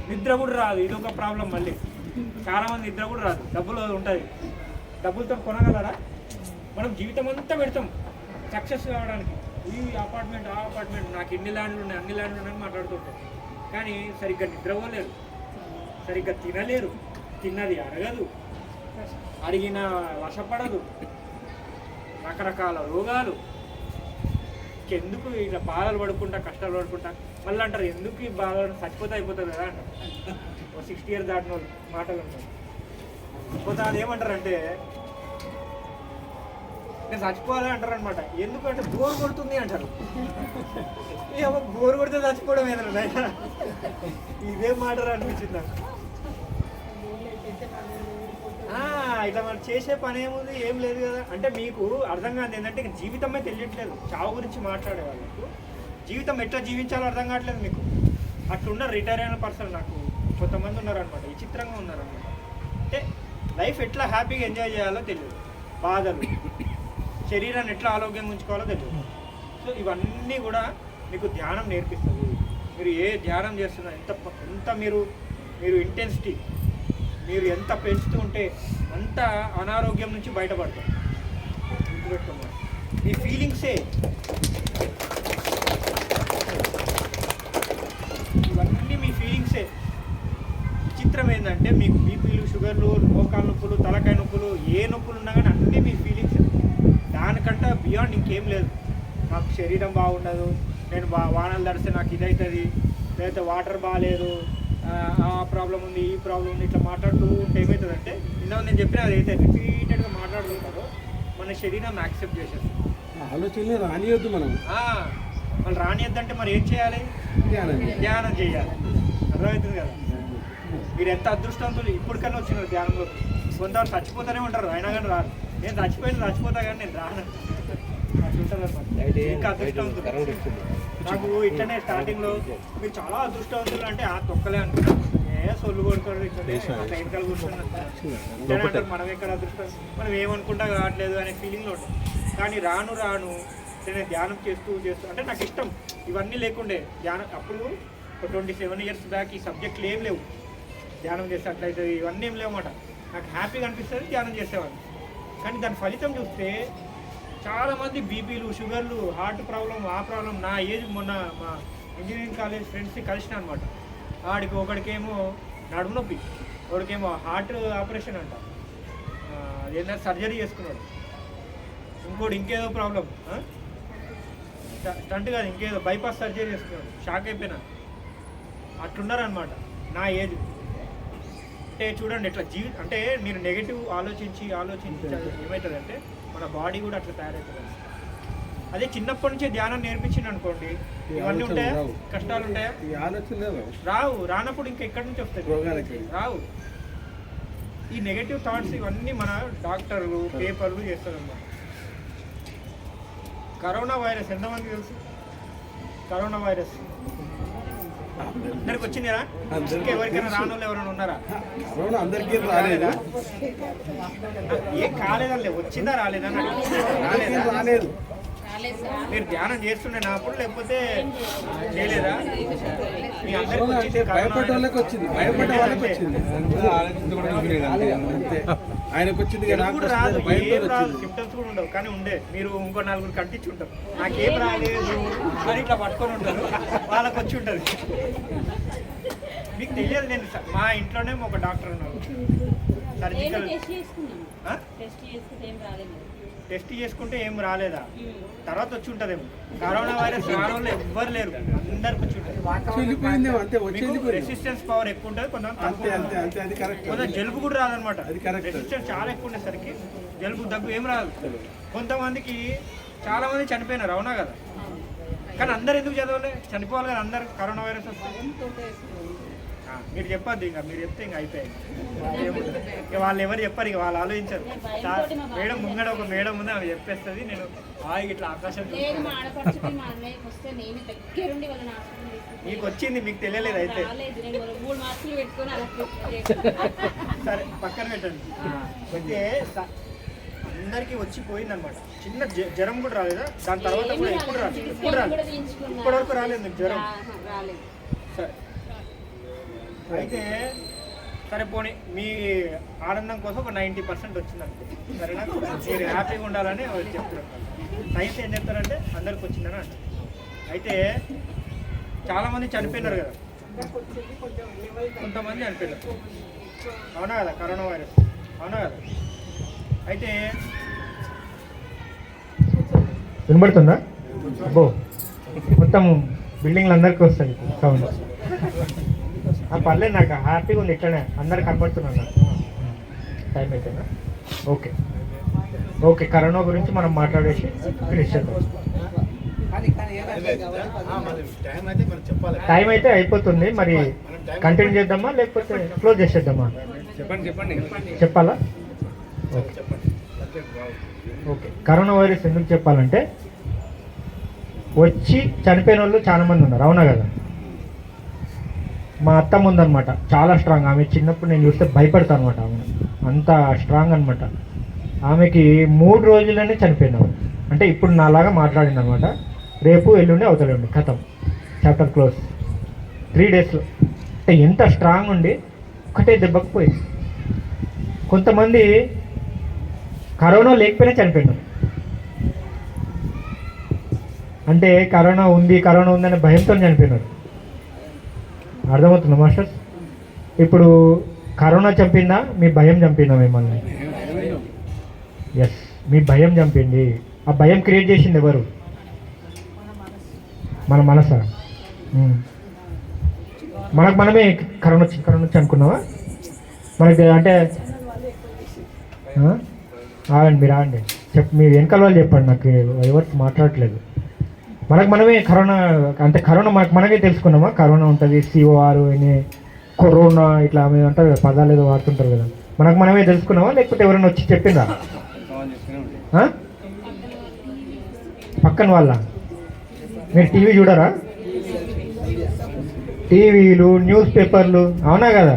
నిద్ర కూడా రాదు, ఇది ఒక ప్రాబ్లం. మళ్ళీ చాలామంది నిద్ర కూడా రాదు, డబ్బులు ఉంటుంది. డబ్బులతో కొనగలరా? మనం జీవితం అంతా పెడతాం సక్సెస్ కావడానికి. ఈ అపార్ట్మెంట్, ఆ అపార్ట్మెంట్, నాకు ఇన్ని ల్యాండ్లు ఉన్నాయి, అన్ని ల్యాండ్లు ఉన్నాయని మాట్లాడుతుంటాం. కానీ సరిగ్గా నిద్రపోలేరు, సరిగ్గా తినలేరు, తిన్నది అరగదు, అడిగిన వశపడదు, రకరకాల రోగాలు. ఎందుకు ఇట్లా బాధలు పడుకుంటా కష్టాలు పడుకుంటా మళ్ళీ అంటారు ఎందుకు ఈ బాధలు చచ్చిపోతే అయిపోతుంది కదా అంటారు. 60 years దాటిన వాళ్ళు మాటలు ఉంటాయి. కొంత అది ఏమంటారంటే నేను చచ్చిపోవాలి అంటారు అనమాట. ఎందుకంటే బోర్ కొడుతుంది అంటారు. ఏమో బోర్ కొడితే చచ్చిపోవడం ఏదైనా ఇదే మాట అనిపించింది నాకు. ఇట్లా మనం చేసే పని ఏముంది, ఏం లేదు కదా. అంటే మీకు అర్థం కాదు ఏంటంటే జీవితమే తెలియట్లేదు. చావు గురించి మాట్లాడే వాళ్ళకు జీవితం ఎట్లా జీవించాలో అర్థం కావట్లేదు మీకు. అట్లున్నారు రిటైర్ అయిన పర్సన్ నాకు కొంతమంది ఉన్నారనమాట, విచిత్రంగా ఉన్నారనమాట. అంటే లైఫ్ ఎట్లా హ్యాపీగా ఎంజాయ్ చేయాలో తెలియదు, బాధలు, శరీరాన్ని ఎట్లా ఆరోగ్యంగా ఉంచుకోవాలో తెలియదు. సో ఇవన్నీ కూడా మీకు ధ్యానం నేర్పిస్తుంది. మీరు ఏ ధ్యానం చేస్తున్నా ఎంత మీరు ఇంటెన్సిటీ మీరు ఎంత పెంచుతూ ఉంటే అంత అనారోగ్యం నుంచి బయటపడతారు. గుర్తుపెట్టుకోండి, మీ ఫీలింగ్సే ఇవన్నీ మీ ఫీలింగ్సే. విచిత్రం ఏంటంటే మీకు బీపీలు, షుగర్లు, మోకాలు నొప్పులు, తలకాయ నొప్పులు, ఏ నొప్పులు ఉన్నా కానీ అన్నీ మీ ఫీలింగ్స్. దానికంటే బియాండ్ ఇంకేం లేదు. నాకు శరీరం బాగుండదు, నేను వానలు తడిస్తే నాకు ఇదవుతుంది, లేకపోతే వాటర్ బాగాలేదు, ఆ ప్రాబ్లం ఉంది, ఈ ప్రాబ్లం ఉంది, ఇట్లా మాట్లాడుతూ ఉంటే ఏమవుతుందంటే నేను చెప్పిన అది అయితే రిపీటెడ్గా మాట్లాడుతుంటారో మన శరీరం యాక్సెప్ట్ చేసేస్తుంది. ఆలోచనలు రానియొద్దు మనం. వాళ్ళు రానియద్దంటే మరి ఏం చేయాలి? ధ్యానం చేయాలి. అర్థమవుతుంది కదా. మీరు ఎంత అదృష్టవంతులు ఇప్పటికన్నా వచ్చినారు ధ్యానంలో. కొంతవరకు చచ్చిపోతూనే ఉంటారు, అయినా కానీ రారు. నేను చచ్చిపోతా కానీ నేను రాను అట్లుంటుంది అనమాట. ఇంకా అదృష్టవంతులు. నాకు ఇట్లనే స్టార్టింగ్లో మీరు చాలా అదృష్టవంతులు అంటే ఆ తొక్కలే అనుకుంటారు. సొల్లు కొడుతారు ఇట్లనే అట్లా వెనకాల కూర్చున్నారు. మనం ఎక్కడ అదృష్టం, మనం ఏమనుకుంటా కావట్లేదు అనే ఫీలింగ్లో ఉంటుంది. కానీ రాను నేను ధ్యానం చేస్తూ అంటే నాకు ఇష్టం ఇవన్నీ లేకుండే ధ్యానం. అప్పుడు 27 years బ్యాక్ ఈ సబ్జెక్టులు ఏం లేవు. ధ్యానం చేస్తే అట్లయితే ఇవన్నీ ఏం లేవన్నమాట. నాకు హ్యాపీగా అనిపిస్తుంది, ధ్యానం చేసేవాడిని. కానీ దాని ఫలితం చూస్తే చాలామంది బీపీలు, షుగర్లు, హార్ట్ ప్రాబ్లం, ఆ ప్రాబ్లం. నా ఏజ్ మొన్న మా ఇంజనీరింగ్ కాలేజ్ ఫ్రెండ్స్ని కలిసిన అనమాట. ఒకడికేమో నడుము నొప్పి, ఒకడికేమో హార్ట్ ఆపరేషన్ అంట, ఏదైనా సర్జరీ చేసుకున్నాడు. ఇంకోటి ఇంకేదో ప్రాబ్లం, స్టంట్ కాదు ఇంకేదో బైపాస్ సర్జరీ చేసుకున్నాడు. షాక్ అయిపోయినా. అట్లున్నారనమాట నా ఏజ్. అంటే చూడండి ఎట్లా అంటే మీరు నెగిటివ్ ఆలోచించి ఏమవుతుందంటే మన బాడీ కూడా అట్లా తయారవుతుంది. అదే చిన్నప్పటి నుంచే ధ్యానం నేర్పించింది అనుకోండి, ఇవన్నీ ఉంటాయా? కష్టాలు ఉంటాయా? రావు. రానప్పుడు ఇంకా ఎక్కడి నుంచి వస్తాయి? రావు. ఈ నెగటివ్ థాట్స్ ఇవన్నీ మన డాక్టర్లు, పేపర్లు చేస్తారు అన్నమాట. కరోనా వైరస్ ఎంతమంది తెలుసు? కరోనా వైరస్ అందరికి వచ్చిందా? ఎవరికైనా రానోళ్ళు ఎవరైనా ఉన్నారా? అందరికీ రాలేదా? ఏం కాలేదండి, వచ్చిందా రాలేదా? రాలేదు. మీరు ధ్యానం చేస్తుండే నాప్పుడు, లేకపోతే చేయలేదా? మీ అందరికి వచ్చింది, భయపడ్డ వాళ్ళకి వచ్చింది, భయపడ్డ వాళ్ళకి వచ్చింది. ఆయనకు వచ్చింది రాదు, ఏం రాదు, సిమ్టమ్స్ కూడా ఉండవు. కానీ ఉండే మీరు ఇంకో 4 కంటించి ఉంటారు. నాకేం రాలేదు అని ఇట్లా పట్టుకొని ఉంటారు, వాళ్ళకి వచ్చి ఉంటుంది. మీకు తెలియదు. నేను మా ఇంట్లోనే ఒక డాక్టర్ ఉన్నారు, సర్జికల్. టెస్ట్ చేసుకుంటే ఏం రాలేదా? తర్వాత వచ్చి ఉంటుందేమో. కరోనా వైరస్ రావడంలో ఎవ్వరు లేరు, అందరికి వచ్చి ఉంటుంది. రెసిస్టెన్స్ పవర్ ఎక్కువ ఉంటుంది, కొంత జలుబు కూడా రాదనమాట. రెసిస్టెన్స్ చాలా ఎక్కువ ఉండేసరికి జలుబు, దగ్గు ఏం రాదు. కొంతమందికి చాలా మంది చనిపోయినారు, అవునా కదా? కానీ అందరు ఎందుకు చదవలే? చనిపోవాలి కదా అందరు. కరోనా వైరస్ వస్తుంది. మీరు చెప్పద్దు, ఇంకా మీరు చెప్తే ఇంకా అయిపోయాయి. ఇక వాళ్ళు ఎవరు చెప్పారు, ఇక వాళ్ళు ఆలోచించారు. మేడం ముంగడ ఒక మేడం ఉంది, ఆమె చెప్పేస్తుంది. నేను ఇట్లా ఆకాశం మీకు వచ్చింది, మీకు తెలియలేదు అయితే. సరే పక్కన పెట్టండి. అయితే అందరికీ వచ్చి పోయిందనమాట. చిన్న జ్వరం కూడా రాలేదా? దాని తర్వాత కూడా ఎప్పుడు రాలేదు, ఇప్పటివరకు రాలేదు మీకు జ్వరం. సరే అయితే సరే పోనీ, మీ ఆనందం కోసం ఒక 90% వచ్చిందనుకో, సరేనా? మీరు హ్యాపీగా ఉండాలని చెప్తున్నారు. అయితే ఏం చెప్తారంటే అందరికి వచ్చిందని అంటారు. అయితే చాలామంది చనిపోయినారు కదా, కొంతమంది చనిపోయినారు, అవునా కదా? కరోనా వైరస్ అవునా కదా? అయితే వినబడుతుందా? అబ్బో మొత్తం బిల్డింగ్లు అందరికీ వస్తుంది సౌండ్. పర్లేదు, నాకు హ్యాపీగా ఉంది. ఇట్లనే అందరు కనబడుతున్నాను నాకు. టైం అయితేనా? ఓకే ఓకే, కరోనా గురించి మనం మాట్లాడేసి ఫినిష్ చేద్దాం. టైం అయితే అయిపోతుంది, మరి కంటిన్యూ చేద్దామా లేకపోతే క్లోజ్ చేసేద్దామా? చెప్పాలా? ఓకే, కరోనా వైరస్ ఎందుకు చెప్పాలంటే వచ్చి చనిపోయిన వాళ్ళు చాలా మంది ఉన్నారు, అవునా కదా? మా అత్తమ్మ ఉందన్నమాట, చాలా స్ట్రాంగ్. ఆమె చిన్నప్పుడు నేను చూస్తే భయపడతాను అనమాట. ఆమె అంత స్ట్రాంగ్ అనమాట. ఆమెకి 3 రోజుల్లోనే చనిపోయింది ఆమె. అంటే ఇప్పుడు నాలాగా మాట్లాడింది అనమాట. రేపు ఎల్లుండి అవతలండి కథం, చాప్టర్ క్లోజ్. 3 డేస్లో. అంటే ఎంత స్ట్రాంగ్ ఉండి ఒకటే దెబ్బకు పోయింది. కొంతమంది కరోనా లేకపోయినా చనిపోయినారు. అంటే కరోనా ఉందనే భయంతో చనిపోయినారు. అర్థమవుతుందా మాస్టర్స్? ఇప్పుడు కరోనా చంపిందా, మీ భయం చంపిందా మిమ్మల్ని? ఎస్, మీ భయం చంపింది. ఆ భయం క్రియేట్ చేసింది ఎవరు? మన మనసా? మనకు మనమే కరోనా వచ్చి అనుకున్నావా? మనకి అంటే ఆగండి, మీరు ఆగండి. మీ వెనకాల వాళ్ళు చెప్పండి, నాకు ఎవరు మాట్లాడట్లేదు. మనకు మనమే కరోనా, అంటే కరోనా మనకే తెలుసుకున్నామా కరోనా ఉంటుంది, COR అని, కరోనా ఇట్లా మేము అంటారు కదా, పదాలు ఏదో వాడుతుంటారు కదా. మనకు మనమే తెలుసుకున్నామా లేకపోతే ఎవరైనా వచ్చి చెప్పిందా? పక్కన వాళ్ళ? మీరు టీవీ చూడరా? టీవీలు, న్యూస్ పేపర్లు, అవునా కదా?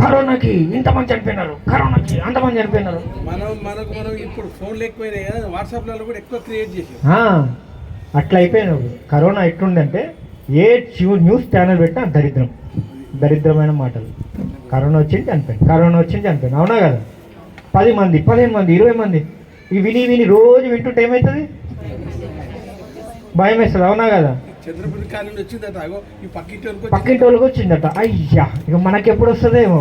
కరోనాకి ఇంతమంది చనిపోయినారు, కరోనాకి అంతమంది చనిపోయినారు. మనం ఇప్పుడు ఫోన్ లేకపోయినాయి కదా, వాట్సాప్లలో కూడా ఎక్కువ క్రియేట్ చేసాం. అట్లా అయిపోయినావు. కరోనా ఎట్లుందంటే ఏ న్యూస్ ఛానల్ పెట్టినా దరిద్రమైన మాటలు. కరోనా వచ్చింది చనిపోయింది, అవునా కదా? 10 మంది, 15 మంది, 20 మంది ఇవి విని రోజు వింటుంటే ఏమవుతుంది? భయం వేస్తుంది, అవునా కదా? చంద్రపూడి కాలనీ వచ్చిందట, ఈ పక్కింటి వాళ్ళకి వచ్చిందట. అయ్యా, ఇక మనకి ఎప్పుడు వస్తుందేమో,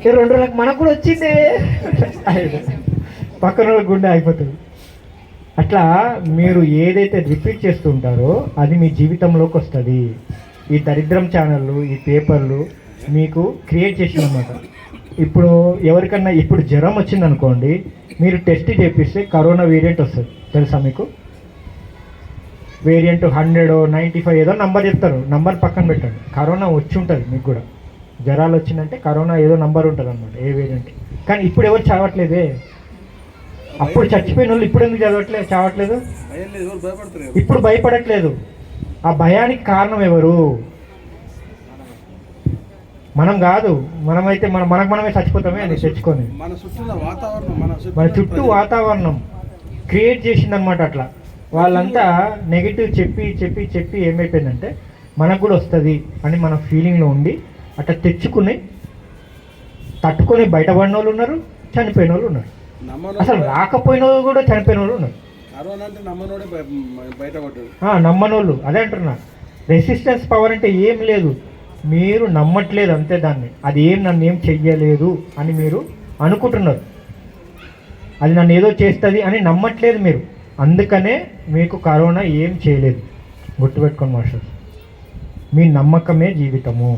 2 రోజులకు మనకు కూడా వచ్చిందే. పక్కన వాళ్ళకి గుండె అయిపోతుంది. అట్లా మీరు ఏదైతే రిపీట్ చేస్తుంటారో అది మీ జీవితంలోకి వస్తుంది. ఈ దరిద్రం ఛానళ్ళు, ఈ పేపర్లు మీకు క్రియేట్ చేసిందన్నమాట. ఇప్పుడు ఎవరికన్నా ఇప్పుడు జ్వరం వచ్చిందనుకోండి, మీరు టెస్ట్ చేపిస్తే కరోనా వేరియంట్ వస్తుంది, తెలుసా మీకు? వేరియంట్ 100, 95 ఏదో నంబర్ చెప్తారు, నంబర్ పక్కన పెట్టండి. కరోనా వచ్చి ఉంటుంది మీకు కూడా. జ్వరాలు వచ్చిందంటే కరోనా ఏదో నంబర్ ఉంటుంది అనమాట, ఏ వేరియంట్. కానీ ఇప్పుడు ఎవరు చావట్లేదే. అప్పుడు చచ్చిపోయిన వాళ్ళు ఇప్పుడు ఎందుకు చావట్లేదు? ఇప్పుడు భయపడట్లేదు. ఆ భయానికి కారణం ఎవరు? మనం కాదు. మనమైతే మనకు మనమే చచ్చిపోతామే అని తెచ్చుకొని. మన చుట్టూ వాతావరణం క్రియేట్ చేసిందనమాట. అట్లా వాళ్ళంతా నెగిటివ్ చెప్పి ఏమైపోయిందంటే మనకు కూడా వస్తుంది అని మన ఫీలింగ్లో ఉండి అట్లా తెచ్చుకుని తట్టుకొని బయటపడిన వాళ్ళు ఉన్నారు, చనిపోయిన వాళ్ళు ఉన్నారు. అసలు రాకపోయిన వాళ్ళు కూడా చనిపోయిన వాళ్ళు ఉన్నారు. నమ్మనోళ్ళు, అదే అంటున్నా. రెసిస్టెన్స్ పవర్ అంటే ఏం లేదు, మీరు నమ్మట్లేదు అంతే దాన్ని. అది నన్ను ఏం చెయ్యలేదు అని మీరు అనుకుంటున్నారు. అది నన్ను ఏదో చేస్తుంది అని నమ్మట్లేదు మీరు. అందుకనే మీకు కరోనా ఏం చేయలేదు. గుర్తుపెట్టుకోండి మాస్టర్, మీ నమ్మకమే జీవితము.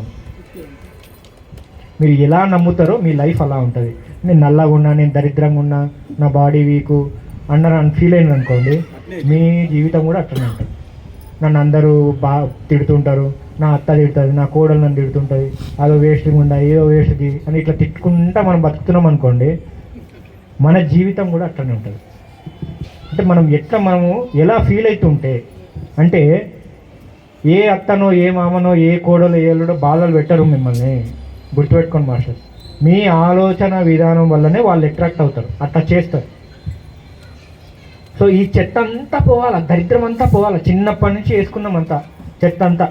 మీరు ఎలా నమ్ముతారో మీ లైఫ్ అలా ఉంటుంది. నేను నల్లగా ఉన్నా, నేను దరిద్రంగా ఉన్నా, నా బాడీ వీకు అన్నారు అని ఫీల్ అయింది అనుకోండి, మీ జీవితం కూడా అట్లనే ఉంటుంది. నన్ను అందరూ తిడుతుంటారు, నా అత్త తిడుతుంది, నా కోడలు నన్ను తిడుతుంటుంది, అదో వేస్ట్గా ఉండా, ఏదో వేస్ట్ది అని ఇట్లా తిట్టుకుంటా మనం బతుకుతున్నాం అనుకోండి, మన జీవితం కూడా అట్లనే ఉంటుంది. అంటే మనము ఎలా ఫీల్ అవుతుంటే, అంటే ఏ అత్తనో, ఏ మామనో, ఏ కోడలో, ఏ అల్లుడో బాధలు పెట్టరు మిమ్మల్ని. గుర్తుపెట్టుకోండి మాస్టర్, మీ ఆలోచన విధానం వల్లనే వాళ్ళు అట్రాక్ట్ అవుతారు, అట్లా చేస్తారు. సో ఈ చెత్త అంతా పోవాలా, దరిద్రం అంతా పోవాలా. చిన్నప్పటి నుంచి వేసుకున్నామంతా చెత్త అంతా.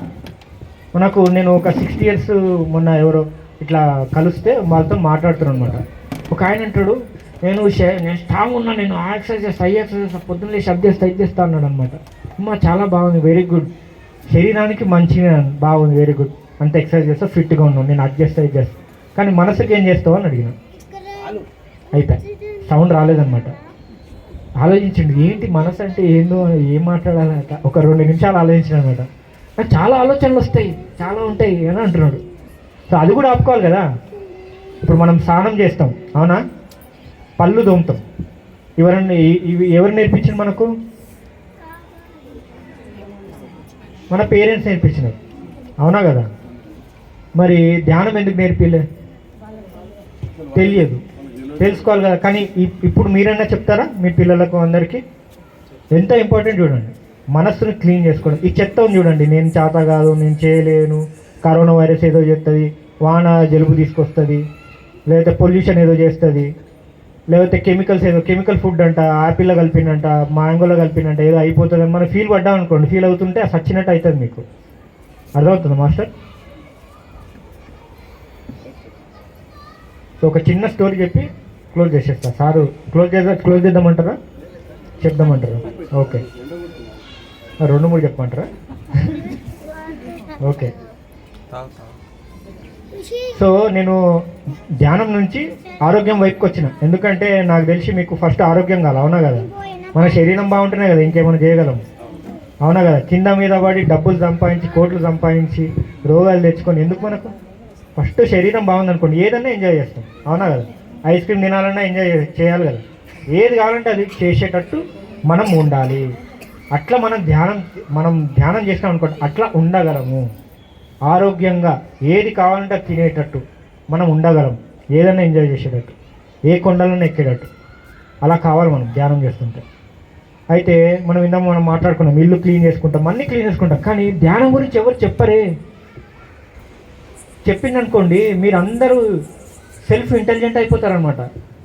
నేను ఒక 60 years మొన్న ఎవరో ఇట్లా కలిస్తే వాళ్ళతో మాట్లాడుతున్నాను అనమాట. ఒక ఆయన అంటాడు, నేను స్ట్రాంగ్ ఉన్నా, నేను ఎక్సర్సైజ్ చేస్తా, పొద్దున్న లేచి ఇది చేస్తా అన్నాడు అనమాట. చాలా బాగుంది, వెరీ గుడ్, శరీరానికి మంచిగా బాగుంది, వెరీ గుడ్, అంత ఎక్సర్సైజ్ చేస్తా, ఫిట్గా ఉన్నాను, నేను అది చేస్తా, ఇది చేస్తా. కానీ మనసుకి ఏం చేస్తావు అని అడిగిన. అయిపోయి సౌండ్ రాలేదన్నమాట. ఆలోచించండి ఏంటి మనసు అంటే ఏందో, ఏం మాట్లాడాలంట. ఒక 2 నిమిషాలు ఆలోచించాను అనమాట. నాకు చాలా ఆలోచనలు వస్తాయి, చాలా ఉంటాయి అని అంటున్నాడు. సో అది కూడా ఆపుకోవాలి కదా. ఇప్పుడు మనం స్నానం చేస్తాం, అవునా, పళ్ళు దోముతాం, ఎవరు నేర్పించారు మనకు? మన పేరెంట్స్ నేర్పించినారు, అవునా కదా. మరి ధ్యానం ఎందుకు నేర్పిలే? తెలియదు, తెలుసుకోవాలి కదా. కానీ ఇప్పుడు మీరన్నా చెప్తారా మీ పిల్లలకు అందరికీ? ఎంత ఇంపార్టెంట్ చూడండి, మనస్సును క్లీన్ చేసుకోవడం. ఈ చెత్త ఉంది చూడండి, నేను చేత కాదు, నేను చేయలేను, కరోనా వైరస్ ఏదో చేస్తుంది, వాన జలుబు తీసుకొస్తుంది, లేకపోతే పొల్యూషన్ ఏదో చేస్తుంది, లేకపోతే కెమికల్స్ ఏదో కెమికల్ ఫుడ్ అంట, యాపిల్లో కలిపిండంట, మ్యాంగోలో కలిపిండంట, ఏదో అయిపోతుంది మనం ఫీల్ పడ్డాం అనుకోండి. ఫీల్ అవుతుంటే అది సచ్చినట్టు అవుతుంది. మీకు అర్థమవుతుందా మాస్టర్? సో ఒక చిన్న స్టోరీ చెప్పి క్లోజ్ చేసేస్తా. సారు క్లోజ్ చేద్దామంటారా, చెప్దామంటారా? ఓకే, 2-3 చెప్పమంటారా? ఓకే. సో నేను ధ్యానం నుంచి ఆరోగ్యం వైపుకి వచ్చిన. ఎందుకంటే నాకు తెలిసి మీకు ఫస్ట్ ఆరోగ్యం కాదు, అవునా కదా. మన శరీరం బాగుంటేనే కదా ఇంకేమైనా చేయగలం, అవునా కదా. కింద మీద పడి డబ్బులు సంపాదించి, కోట్లు సంపాదించి, రోగాలు తెచ్చుకొని ఎందుకు మనకు? ఫస్ట్ శరీరం బాగుందనుకోండి, ఏదన్నా ఎంజాయ్ చేస్తాం, అవునా కదా. ఐస్ క్రీమ్ తినాలన్నా ఎంజాయ్ చేయాలి కదా. ఏది కావాలంటే అది చేసేటట్టు మనం ఉండాలి. అట్లా మనం ధ్యానం చేస్తాం అనుకోండి, అట్లా ఉండగలము. ఆరోగ్యంగా ఏది కావాలంటే తినేటట్టు మనం ఉండగలం, ఏదైనా ఎంజాయ్ చేసేటట్టు, ఏ కొండలన్నా ఎక్కేటట్టు. అలా కావాలి మనం ధ్యానం చేస్తుంటే. అయితే మనం మాట్లాడుకున్నాం, ఇల్లు క్లీన్ చేసుకుంటాం, అన్నీ క్లీన్ చేసుకుంటాం, కానీ ధ్యానం గురించి ఎవరు చెప్పరే. చెప్పిందనుకోండి మీరు అందరూ సెల్ఫ్ ఇంటెలిజెంట్ అయిపోతారనమాట.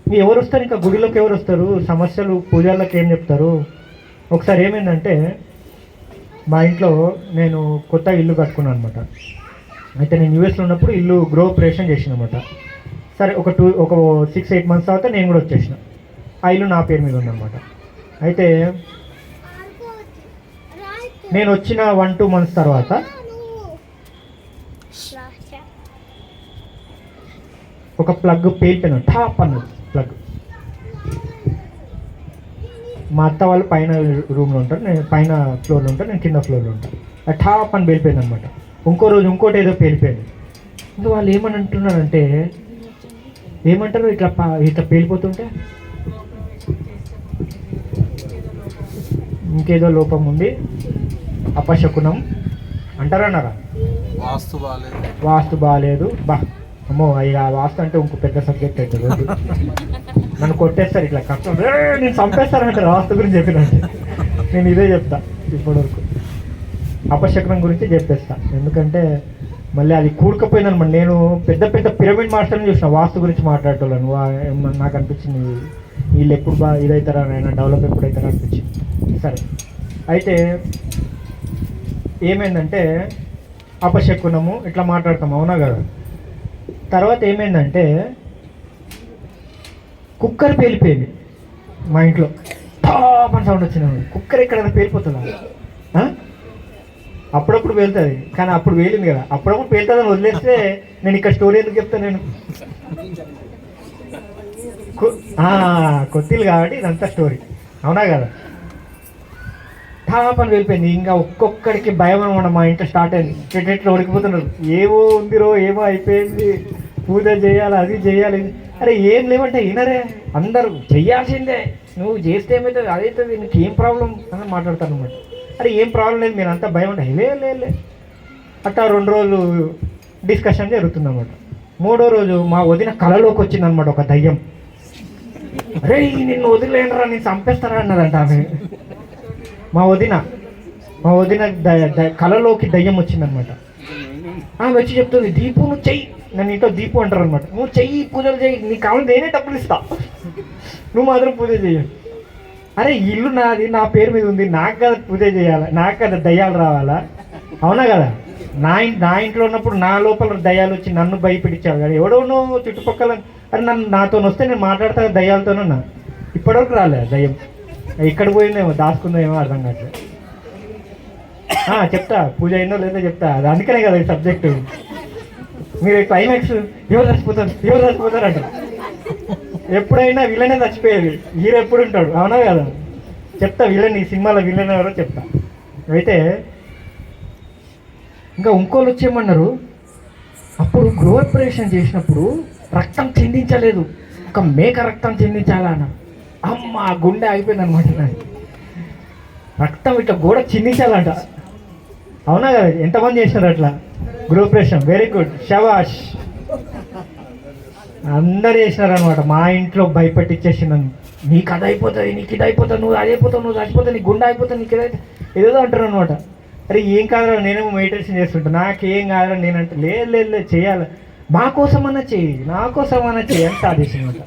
మీరు ఎవరు వస్తారు, ఇంకా గుడిలోకి ఎవరు వస్తారు, సమస్యలు పూజల్లోకి ఏం చెప్తారు. ఒకసారి ఏమైందంటే మా ఇంట్లో నేను కొత్త ఇల్లు కట్టుకున్నాను అనమాట. అయితే నేను యూఎస్లో ఉన్నప్పుడు ఇల్లు గృహప్రవేశం చేసిన అనమాట. సరే ఒక 6-8 మంత్స్ తర్వాత నేను కూడా వచ్చేసిన. ఆ ఇల్లు నా పేరు మీద ఉందన్నమాట. అయితే నేను వచ్చిన 1-2 మంత్స్ తర్వాత ఒక ప్లగ్ పేలిపోయింది, టాప్ అన్నది ప్లగ్. మా అత్త వాళ్ళు పైన రూమ్లో ఉంటారు, నేను పైన ఫ్లోర్లో ఉంటాను, నేను కింద ఫ్లోర్లో ఉంటాను. ఆ టాప్ అని పేలిపోయింది అనమాట. ఇంకో రోజు ఇంకోటి ఏదో పేలిపోయింది. ఇంకా వాళ్ళు ఏమని అంటున్నారంటే, ఏమంటారు ఇట్లా పేలిపోతుంటే ఇంకేదో లోపం ఉంది, అపశకునం అంటారన్నారా? వాస్తు బాగాలేదు. అమ్మో ఇక వాస్తు అంటే ఇంకో పెద్ద సబ్జెక్ట్ అవుతుంది. నన్ను కొట్టేస్తారు ఇట్లా కష్టం, నేను చంపేస్తానంటారు వాస్తు గురించి చెప్పినట్టు. నేను ఇదే చెప్తా ఇప్పటివరకు, అపశకునం గురించి చెప్పేస్తా. ఎందుకంటే మళ్ళీ అది కూడకపోయిందనమాట. నేను పెద్ద పెద్ద పిరమిడ్ మాస్టర్ని చూసిన వాస్తు గురించి మాట్లాడేటోళ్ళను. నాకు అనిపించింది వీళ్ళు ఎప్పుడు ఇదవుతారా, ఆయన డెవలప్ ఎప్పుడు అవుతారా అనిపించింది. సరే, అయితే ఏమైందంటే అపశకునము ఇట్లా మాట్లాడతాం, అవునా కదా. తర్వాత ఏమైందంటే కుక్కర్ పేలిపోయింది మా ఇంట్లో. టాప్ అని సౌండ్ వచ్చింది. కుక్కర్ ఎక్కడైనా పేలిపోతుందా? అప్పుడప్పుడు పేలుతుంది, కానీ అప్పుడు పేలింది కదా. అప్పుడప్పుడు పేలుతుందని వదిలేస్తే నేను ఇక్కడ స్టోరీ ఎందుకు చెప్తాను? నేను కొత్తిల్లు కాబట్టి ఇదంతా స్టోరీ, అవునా కదా. టాప్ అని వెళ్ళిపోయింది. ఇంకా ఒక్కొక్కడికి భయం అనమాట. మా ఇంట్లో స్టార్ట్ అయింది, చెట్టు ఉడికిపోతున్నారు. ఏమో ఉందిరో, ఏమో అయిపోయింది, పూజ చేయాలి, అది చేయాలి. అరే ఏం లేవంటే వినరే, అందరూ చెయ్యాల్సిందే, నువ్వు చేస్తే ఏమవుతుంది, అదైతుంది, నీకు ఏం ప్రాబ్లం అని మాట్లాడతాను అనమాట. అరే ఏం ప్రాబ్లం లేదు, మీరు అంతా భయం అంటే లే. అట్టా 2 రోజులు డిస్కషన్ జరుగుతుందన్నమాట. 3వ రోజు మా వదిన కళలోకి వచ్చిందనమాట ఒక దయ్యం. అరే నిన్ను వదిలేనరా, నేను చంపేస్తారా అన్నదంట ఆమె. మా వదిన కళలోకి దయ్యం వచ్చిందనమాట. ఆమె వచ్చి చెప్తుంది, దీపు నువ్వు చెయ్యి, నన్ను ఇంట్లో దీపు అంటారు అనమాట. నువ్వు చెయ్యి, పూజలు చెయ్యి, నీకు కావాలి నేనే డబ్బులు ఇస్తా, నువ్వు మాత్రం పూజ చెయ్యి. అరే ఇల్లు నాది, నా పేరు మీద ఉంది, నాకు కదా పూజ చేయాలా, నాకు కదా దయ్యాలు రావాలా, అవునా కదా. నా ఇంట్లో ఉన్నప్పుడు నా లోపల దయ్యాలు వచ్చి నన్ను భయపెట్టించావు కదా. ఎవడో చుట్టుపక్కల అరే నాతో వస్తే నేను మాట్లాడతా దయ్యాలతోనన్నా. ఇప్పటివరకు రాలే దయ్యం, ఇక్కడ పోయిందేమో, దాచుకుందేమో అర్థం కావట్లేదు. చెప్తా, పూజ అయిందో లేదో చెప్తా. అది అందుకనే కదా ఈ సబ్జెక్టు. మీరు క్లైమాక్స్ ఎవరు చచ్చిపోతారు అంటారు. ఎప్పుడైనా విలనే చచ్చిపోయేది, హీరో ఎప్పుడు ఉంటాడు, అవునా కదా? చెప్తా విలన్, ఈ సినిమాలో విలన్ ఎవరో చెప్తా. అయితే ఇంకా ఇంకోళ్ళు వచ్చేయమన్నారు. అప్పుడు గ్రో ఆపరేషన్ చేసినప్పుడు రక్తం చిందించలేదు, ఒక మేక రక్తం చిందించాలా అన్న. అమ్మ గుండె అయిపోయింది అనమాట నాకు. రక్తం ఇట్లా గోడ చిందించాలంట, అవునా కదా? ఎంతమంది చేసినారు అట్లా గ్రో ఆపరేషన్? వెరీ గుడ్, శబాష్. అందరు చేసినారు అనమాట. మా ఇంట్లో భయపెట్టిచ్చేసినాను, నీకు అది అయిపోతుంది, నీకు ఇది అయిపోతుంది, నువ్వు అది అయిపోతావు, నువ్వు చచ్చిపోతావు, నీకు గుండె అయిపోతుంది, నీకు ఏదైతే ఏదేదో అంటారు అనమాట. అరే ఏం కాదురా, నేనేమో మెడిటేషన్ చేస్తుంటా, నాకేం కాదురా నేనంటే, లేదు లేదు లేదు చేయాలి, మా కోసమన్నా చెయ్యి, నా కోసమన్నా చెయ్యి అని స్టార్ట్ చేసినమాట.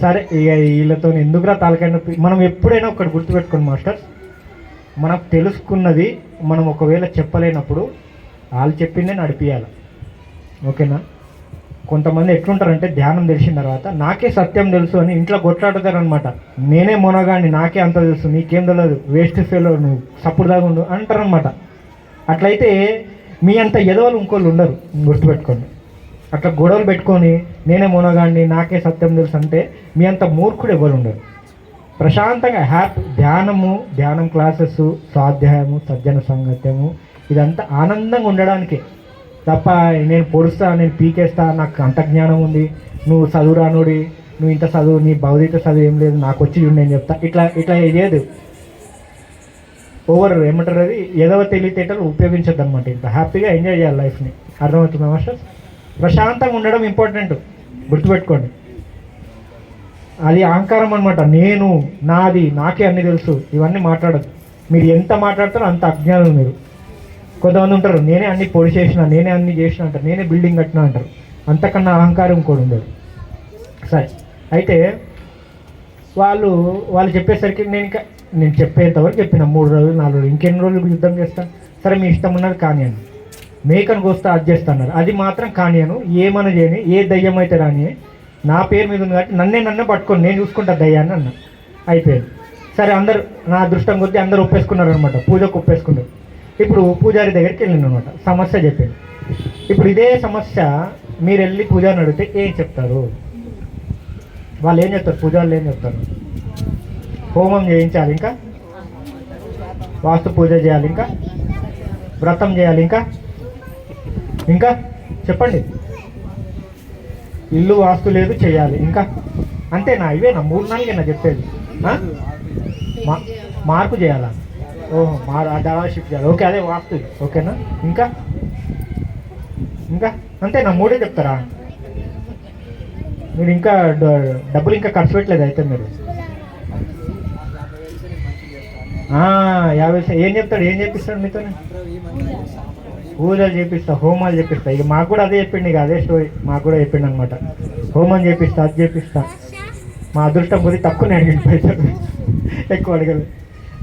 సరే ఇక వీళ్ళతో ఎందుకురా తలకాయ నొప్పి. మనం ఎప్పుడైనా ఒకటి గుర్తుపెట్టుకోండి మాస్టర్, మనకు తెలుసుకున్నది మనం ఒకవేళ చెప్పలేనప్పుడు వాళ్ళు చెప్పిందే నడిపియాలి, ఓకేనా? కొంతమంది ఎట్లుంటారంటే ధ్యానం తెలిసిన తర్వాత నాకే సత్యం తెలుసు అని ఇంట్లో కొట్లాడుతారు అనమాట. నేనే మొనగాడిని, నాకే అంత తెలుసు, నీకేం తెలియదు, వేస్ట్ ఫెలో, నువ్వు సప్పుడు దాకా ఉండు అంటారనమాట. అట్లయితే మీ అంత ఎదవలు ఇంకోళ్ళు ఉండరు, గుర్తుపెట్టుకోండి. అట్లా గొడవలు పెట్టుకొని నేనే మొనగాడిని, నాకే సత్యం తెలుసు అంటే మీ అంత మూర్ఖుడు ఎవరు ఉండరు. ప్రశాంతంగా హ్యాపీ ధ్యానం క్లాసెస్, స్వాధ్యాయము, సజ్జన సంగత్యము, ఇదంతా ఆనందంగా ఉండడానికి తప్ప నేను పొడుస్తా, నేను పీకేస్తా, నాకు అంత జ్ఞానం ఉంది, నువ్వు చదువు రానుడి, నువ్వు ఇంత చదువు, నీ భౌతిక చదువు ఏం లేదు, నాకు వచ్చి చూడు నేను చెప్తా, ఇట్లా ఇట్లా లేదు. ఓవర్ ఏమంటారు అది, ఏదో తెలివితేటలు ఉపయోగించద్దు అనమాట. ఇంత హ్యాపీగా ఎంజాయ్ చేయాలి లైఫ్ని, అర్థమవుతుందా మాస్టర్? ప్రశాంతంగా ఉండడం ఇంపార్టెంట్, గుర్తుపెట్టుకోండి. అది అహంకారం అనమాట. నేను, నాది, నాకే అన్నీ తెలుసు, ఇవన్నీ మాట్లాడద్దు. మీరు ఎంత మాట్లాడతారో అంత అజ్ఞానం మీరు. కొంతమంది ఉంటారు, నేనే అన్ని పొడి చేసిన, నేనే అన్ని చేసిన అంటారు, నేనే బిల్డింగ్ కట్టినా అంటారు. అంతకన్నా అహంకారం కూడా ఉండదు. సరే, అయితే వాళ్ళు చెప్పేసరికి నేను చెప్పేంతవరకు చెప్పిన 3 రోజులు 4 రోజులు, ఇంకెన్ని రోజులు యుద్ధం చేస్తాను? సరే మీ ఇష్టం ఉన్నది కానియను, మేకను కోస్తా అది చేస్తున్నారు, అది మాత్రం కానియను, ఏమన్నా చేయని, ఏ దయ్యం అయితే రాని, నా పేరు మీద ఉంది కాబట్టి నన్నే పట్టుకొని నేను చూసుకుంటా దయ్యాన్ని అన్న. అయిపోయింది. సరే అందరు నా అదృష్టం కొద్దీ అందరూ ఒప్పేసుకున్నారు అనమాట, పూజకు ఒప్పేసుకున్నారు. ఇప్పుడు పూజారి దగ్గరికి వెళ్ళింది అనమాట, సమస్య చెప్పింది. ఇప్పుడు ఇదే సమస్య మీరు వెళ్ళి పూజారిని అడిగితే ఏం చెప్తారు? వాళ్ళు ఏం చెప్తారు? పూజారులు ఏం చెప్తారు? హోమం చేయించాలి, ఇంకా వాస్తు పూజ చేయాలి, ఇంకా వ్రతం చేయాలి, ఇంకా చెప్పండి. ఇల్లు వాస్తు లేదు చేయాలి, ఇంకా అంతేనా? ఇవేనా 3-4 చెప్పేది? మార్పు చేయాలా? ఓహో, షిఫ్ట్ చేయాలి, ఓకే, అదే వాస్తు, ఓకేనా? ఇంకా అంతేనా? 3 చెప్తారా మీరు? ఇంకా డబ్బులు ఇంకా ఖర్చు పెట్టలేదు అయితే మీరు? 50 ఏం చెప్తాడు, ఏం చేపిస్తాడు మీతో? పూజలు చేపిస్తా, హోమాలు చేపిస్తా. ఇక మాకు కూడా అదే చెప్పిండు, ఇక అదే స్టోరీ మాకు కూడా చెప్పిండు అనమాట. హోమం చేపిస్తా, అది చేపిస్తా. మా అదృష్టం కొద్ది తక్కువనే అడిగింది, పైసలు ఎక్కువ అడగలేదు.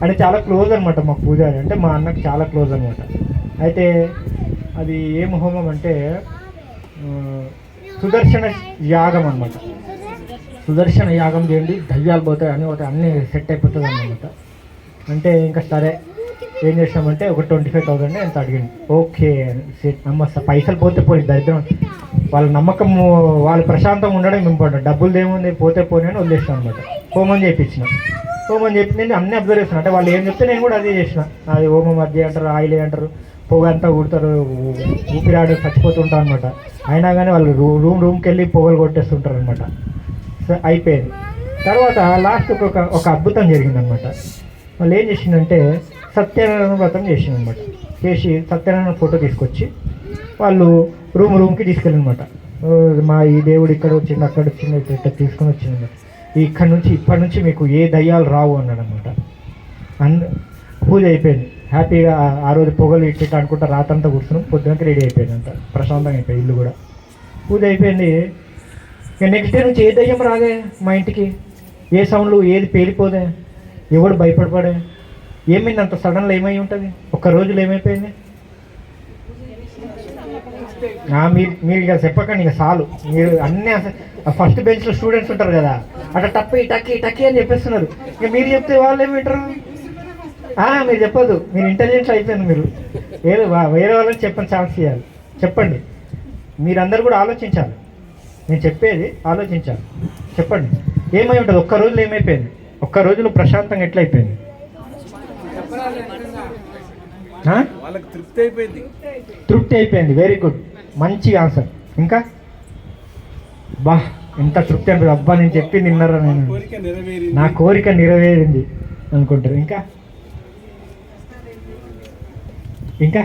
అంటే చాలా క్లోజ్ అనమాట మాకు పూజారి అంటే, మా అన్నకు చాలా క్లోజ్ అనమాట. అయితే అది ఏం హోమం అంటే సుదర్శన యాగం అనమాట. సుదర్శన యాగం చేయండి, దయ్యాలు పోతాయి అని ఒకటి అన్నీ సెట్ అయిపోతుంది అన్నమాట. అంటే ఇంకా సరే ఏం చేసినామంటే ఒక 25,000 ఎంత అడిగింది. ఓకే అమ్మ, పైసలు పోతే పోయి దరిద్రం, వాళ్ళ నమ్మకం, వాళ్ళు ప్రశాంతంగా ఉండడం ఇంపార్టెంట్. డబ్బులు ఏముంది, పోతే పోనీ అని వదిలేసిన అనమాట. హోమం చేయించిన. హోమం చెప్పి నేను అన్నీ అబ్జర్వ్ చేసిన, అంటే వాళ్ళు ఏం చెప్తే నేను కూడా అదే చేసిన. అది హోమం అది అంటారు, ఆయిల్ అంటారు, పొగ అంతా కుడతారు, ఊపిరాడు చచ్చిపోతుంటారు అనమాట. అయినా కానీ వాళ్ళు రూమ్కి వెళ్ళి పొగలు కొట్టేస్తుంటారు అనమాట. సో అయిపోయింది. తర్వాత లాస్ట్ ఒక అద్భుతం జరిగిందనమాట. వాళ్ళు ఏం చేసిందంటే సత్యనారాయణ వ్రతం చేసిందనమాట. చేసి సత్యనారాయణ ఫోటో తీసుకొచ్చి వాళ్ళు రూమ్కి తీసుకెళ్ళినమాట. మా ఈ దేవుడు ఇక్కడ వచ్చింది, అక్కడ వచ్చింది, ఇట్లా తీసుకొని వచ్చిందన్నమాట. ఇప్పటి నుంచి మీకు ఏ దయ్యాలు రావు అన్నాడు అనమాట. పూజ అయిపోయింది హ్యాపీగా. ఆ రోజు పొగలు ఇట్లా అనుకుంటా రాత్రంతా కూర్చున్నాం, పొద్దునకి రెడీ అయిపోయింది అంతా, ప్రశాంతంగా అయిపోయింది ఇల్లు కూడా. పూజ అయిపోయింది. ఇక నెక్స్ట్ డే నుంచి ఏ దయ్యం రాదే మా ఇంటికి, ఏ సౌండ్లు ఏది పేలిపోదే, ఎవడు భయపడపడే. ఏమైంది అంత సడన్లో ఏమై ఉంటుంది? ఒక్క రోజులో ఏమైపోయింది? మీరు ఇక చెప్పకండి, ఇక చాలు. మీరు అన్నీ ఫస్ట్ బెంచ్లో స్టూడెంట్స్ ఉంటారు కదా, అట్లా టక్కి అని చెప్పేస్తున్నారు. ఇక మీరు చెప్తే వాళ్ళు ఏమి వింటారు? మీరు చెప్పదు, మీరు ఇంటెలిజెన్స్ అయిపోయింది. మీరు వేరే వాళ్ళని చెప్పని ఛాన్స్ ఇవ్వాలి. చెప్పండి, మీరందరూ కూడా ఆలోచించాలి. నేను చెప్పేది ఆలోచించాలి. చెప్పండి, ఏమై ఉంటుంది? ఒక్క రోజులో ఏమైపోయింది? ఒక్క రోజులో ప్రశాంతంగా ఎట్లయిపోయింది? ఆ? వాళ్ళకి తృప్తి అయిపోయింది. తృప్తి అయిపోయింది. వెరీ గుడ్, మంచి ఆన్సర్. ఇంకా బా ఎంత తృప్తి అనిపిస్తుంది. అబ్బా నేను చెప్పింది విన్నారా, నేను కోరిక నెరవేరింది. నా కోరిక నెరవేరింది అనుకుంటారు. ఇంకా ఇంకా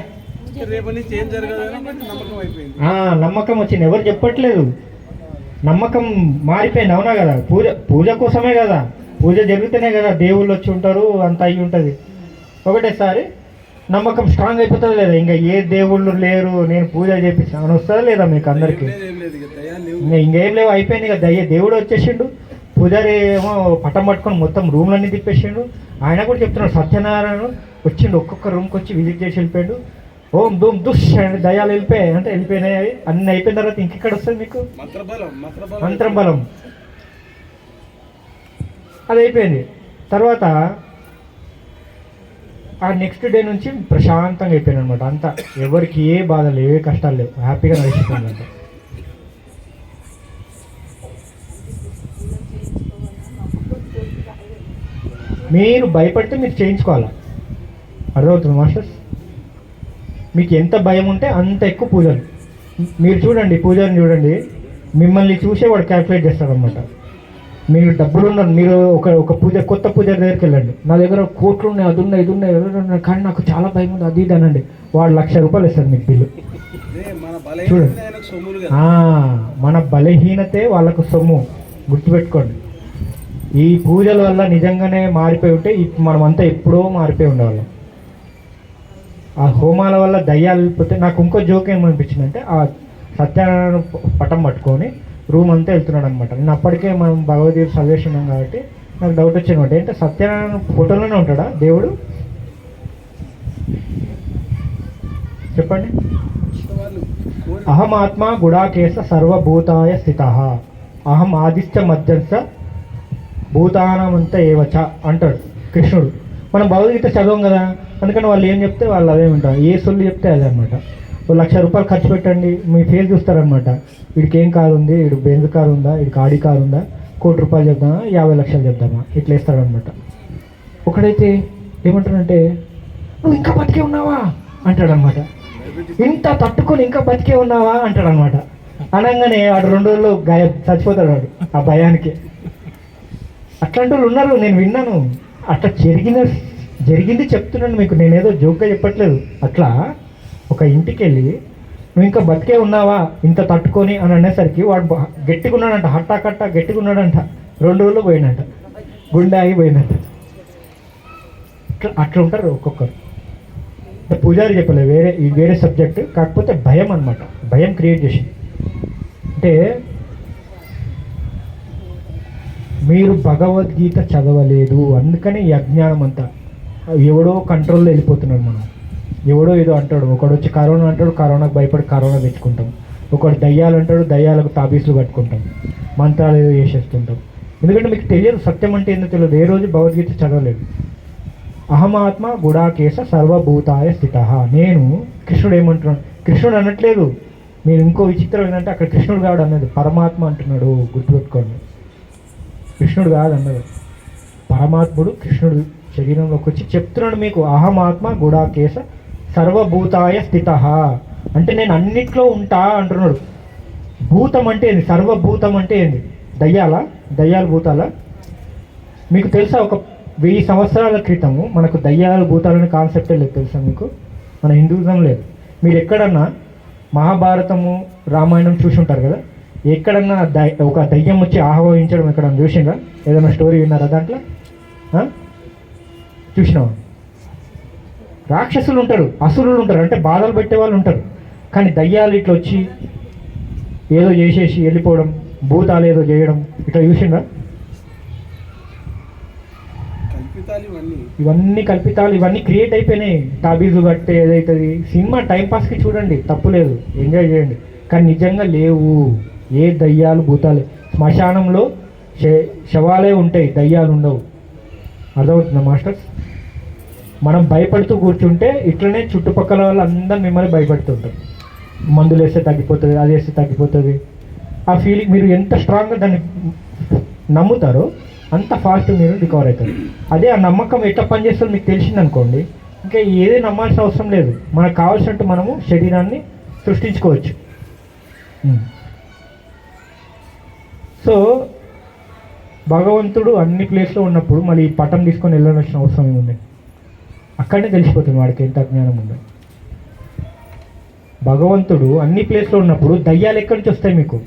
రేపు నుంచి ఏం జరగదని నమ్మకం అయిపోయింది. నమ్మకం వచ్చింది. ఎవరు చెప్పట్లేదు, నమ్మకం మారిపోయింది. అవునా కదా? పూజ కోసమే కదా, పూజ జరిగితేనే కదా దేవుళ్ళు వచ్చి ఉంటారు, అంత అయ్యి ఉంటుంది. ఒకటేసారి నమ్మకం స్ట్రాంగ్ అయిపోతుంది లేదా? ఇంకా ఏ దేవుళ్ళు లేరు, నేను పూజ చేపిస్తాను అని వస్తుందా లేదా మీకు అందరికీ? ఇంకా ఇంకేం లేవు, అయిపోయింది కదా. దేవుడు వచ్చేసిండు, పూజారి ఏమో పట్టం పట్టుకొని మొత్తం రూమ్లన్నీ తిప్పేసిండు. ఆయన కూడా చెప్తున్నాడు, సత్యనారాయణ వచ్చిండు, ఒక్కొక్క రూమ్కి వచ్చి విజిట్ చేసి వెళ్ళిపోయాడు. ఓం ధూమ్ దుష్ అండ్ దయాలు వెళ్ళిపోయాయి అంటే వెళ్ళిపోయినాయి. అన్ని అయిపోయిన తర్వాత ఇంకెక్కడ వస్తుంది మీకు? మంత్రబలం. అది అయిపోయింది. తర్వాత ఆ నెక్స్ట్ డే నుంచి ప్రశాంతంగా అయిపోయింది అనమాట. అంతా ఎవరికి ఏ బాధ లేవు, ఏ కష్టాలు లేవు, హ్యాపీగా నడిచిపోయింది అంట. మీరు భయపడితే మీరు చేయించుకోవాలా. అర్థమవుతుంది మాస్టర్స్? మీకు ఎంత భయం ఉంటే అంత ఎక్కువ పూజలు. మీరు చూడండి, పూజని చూడండి, మిమ్మల్ని చూసే వాడు క్యాల్కులేట్ చేస్తాడనమాట. మీరు డబ్బులు ఉన్నారు, మీరు ఒక పూజ, కొత్త పూజ దగ్గరికి వెళ్ళండి, నా దగ్గర కోట్లు ఉన్నాయి, అది ఉన్నాయి, ఇది ఉన్నాయి, ఎవరు ఉన్నాయి, కానీ నాకు చాలా భయం ఉంది, అది ఇది అనండి, వాడు ₹1,00,000 ఇస్తారు మీకు బిల్లు. చూడండి, మన బలహీనతే వాళ్ళకు సొమ్ము. గుర్తుపెట్టుకోండి. ఈ పూజల వల్ల నిజంగానే మారిపోయి ఉంటే మనమంతా ఎప్పుడో మారిపోయి ఉండేవాళ్ళం. ఆ హోమాల వల్ల దయ్యాలు వెళ్ళిపోతే నాకు ఇంకో జోక్ ఏమనిపించిందంటే, ఆ సత్యనారాయణ పటం పట్టుకొని రూమ్ అంతా వెళ్తున్నాడు అనమాట. నేను అప్పటికే మనం భగవద్గీత చదివేస్తున్నాం కాబట్టి నాకు డౌట్ వచ్చిందన్నమాట, ఏంటంటే సత్యనారాయణ ఫోటోలోనే ఉంటాడా దేవుడు? చెప్పండి. అహమాత్మ గుడాకేశ సర్వభూతాయ స్థిత అహం ఆదిత్య మధ్యంస భూతానమంత ఏవచ అంటాడు కృష్ణుడు. మనం భగవద్గీత చదవం కదా, అందుకని వాళ్ళు ఏం చెప్తే వాళ్ళు అదే ఉంటారు, ఏ సొల్లు చెప్తే అదే అనమాట. ₹1,00,000 ఖర్చు పెట్టండి, మీ ఫేస్ చూస్తారనమాట. వీడికి ఏం కారు ఉంది, వీడికి బెంజ్ కారు ఉందా, వీడికి ఆడి కారు ఉందా, ₹1,00,00,000 చెప్దామా, 50 లక్షలు చెప్దామా, ఇట్లా వేస్తాడనమాట. ఒకడైతే ఏమంటాడంటే, నువ్వు ఇంకా బతికే ఉన్నావా అంటాడనమాట. ఇంత తట్టుకొని ఇంకా బతికే ఉన్నావా అంటాడనమాట. అనగానే వాడు 2 రోజుల్లో చచ్చిపోతాడు వాడు ఆ భయానికి. అట్లాంటి వాళ్ళు ఉన్నారు, నేను విన్నాను. అట్లా జరిగింది చెప్తున్నాను మీకు, నేనేదో జోక్గా చెప్పట్లేదు. అట్లా ఒక ఇంటికి వెళ్ళి నువ్వు ఇంకా బతికే ఉన్నావా ఇంత తట్టుకొని అని అనేసరికి వాడు గట్టిగా ఉన్నాడంట, హట్టాకట్ట గట్టిగా ఉన్నాడంట. 2 రోజుల్లో పోయినంట, గుండె ఆగిపోయిందంట. అట్లా ఉంటారు ఒక్కొక్కరు. పూజారి చెప్పలేదు, వేరే సబ్జెక్ట్, కాకపోతే భయం అనమాట. భయం క్రియేట్ చేసింది. అంటే మీరు భగవద్గీత చదవలేదు, అందుకని ఈ అజ్ఞానం అంతా. ఎవడో కంట్రోల్లో వెళ్ళిపోతున్నాడు మనం. ఎవడో ఏదో అంటాడు, ఒకడు వచ్చి కరోనా అంటాడు, కరోనాకు భయపడి కరోనా తెచ్చుకుంటాం. ఒకడు దయ్యాలు అంటాడు, దయ్యాలకు తాబీసులు కట్టుకుంటాం, మంత్రాలు ఏదో చేసేస్తుంటాం. ఎందుకంటే మీకు తెలియదు, సత్యం అంటే ఏందో తెలియదు. ఏ రోజు భగవద్గీత చదవలేదు. అహమాత్మ గుడాకేశ సర్వభూతాయ స్థిత. నేను కృష్ణుడు ఏమంటున్నాడు? కృష్ణుడు అనట్లేదు. మీరు ఇంకో విచిత్రం ఏంటంటే అక్కడ కృష్ణుడు కాదు అన్నది, పరమాత్మ అంటున్నాడు. గుర్తుపెట్టుకోండి, కృష్ణుడు కాదు అన్నది, పరమాత్ముడు కృష్ణుడు శరీరంలోకి వచ్చి చెప్తున్నాడు మీకు, అహమాత్మ గుడాకేశ సర్వభూతాయ స్థిత. అంటే నేను అన్నిట్లో ఉంటా అంటున్నాడు. భూతం అంటే ఏంది? సర్వభూతం అంటే ఏంది? దయ్యాలు భూతాల? మీకు తెలుసా, ఒక 1000 సంవత్సరాల క్రితము మనకు దయ్యాలు భూతాలని కాన్సెప్టే లేదు, తెలుసా మీకు? మన హిందూయిజం లేదు. మీరు ఎక్కడన్నా మహాభారతము రామాయణం చూసి ఉంటారు కదా, ఎక్కడన్నా ఒక దయ్యం వచ్చి ఆహ్వానించడం ఎక్కడన్నా చూసిందా? ఏదైనా స్టోరీ విన్నారా దాంట్లో? చూసినావా? రాక్షసులు ఉంటారు, అసురులు ఉంటారు, అంటే బాధలు పెట్టే వాళ్ళు ఉంటారు. కానీ దయ్యాలు ఇట్లా వచ్చి ఏదో చేసేసి వెళ్ళిపోవడం, భూతాలు ఏదో చేయడం, ఇట్లా చూసిందా? ఇవన్నీ కల్పితాలు, ఇవన్నీ క్రియేట్ అయిపోయినాయి. తాబీజు కట్టే ఏదైతుంది, సినిమా టైంపాస్కి చూడండి, తప్పులేదు, ఎంజాయ్ చేయండి. కానీ నిజంగా లేవు ఏ దయ్యాలు భూతాలు. శ్మశానంలో శవాలే ఉంటాయి, దయ్యాలు ఉండవు. అర్థమవుతుందా మాస్టర్స్? మనం భయపడుతూ కూర్చుంటే ఇట్లనే చుట్టుపక్కల వాళ్ళు అందరూ మిమ్మల్ని భయపడుతుంటారు. మందులు వేస్తే తగ్గిపోతుంది, అది వేస్తే తగ్గిపోతుంది. ఆ ఫీలింగ్ మీరు ఎంత స్ట్రాంగ్గా దాన్ని నమ్ముతారో అంత ఫాస్ట్ మీరు రికవర్ అవుతారు. అదే ఆ నమ్మకం ఎట్లా పనిచేస్తుందో మీకు తెలిసిందనుకోండి, ఇంకా ఏది నమ్మాల్సిన అవసరం లేదు. మనకు కావాల్సినట్టు మనము శరీరాన్ని సృష్టించుకోవచ్చు. సో భగవంతుడు అన్ని ప్లేస్లో ఉన్నప్పుడు మళ్ళీ ఈ పటం తీసుకొని వెళ్ళాల్సిన అవసరం ఏముంది? అక్కడనే తెలిసిపోతుంది వాడికి ఎంత అజ్ఞానం ఉందో. భగవంతుడు అన్ని ప్లేస్లో ఉన్నప్పుడు దయ్యాలు ఎక్కడి నుంచి వస్తాయి మీకు?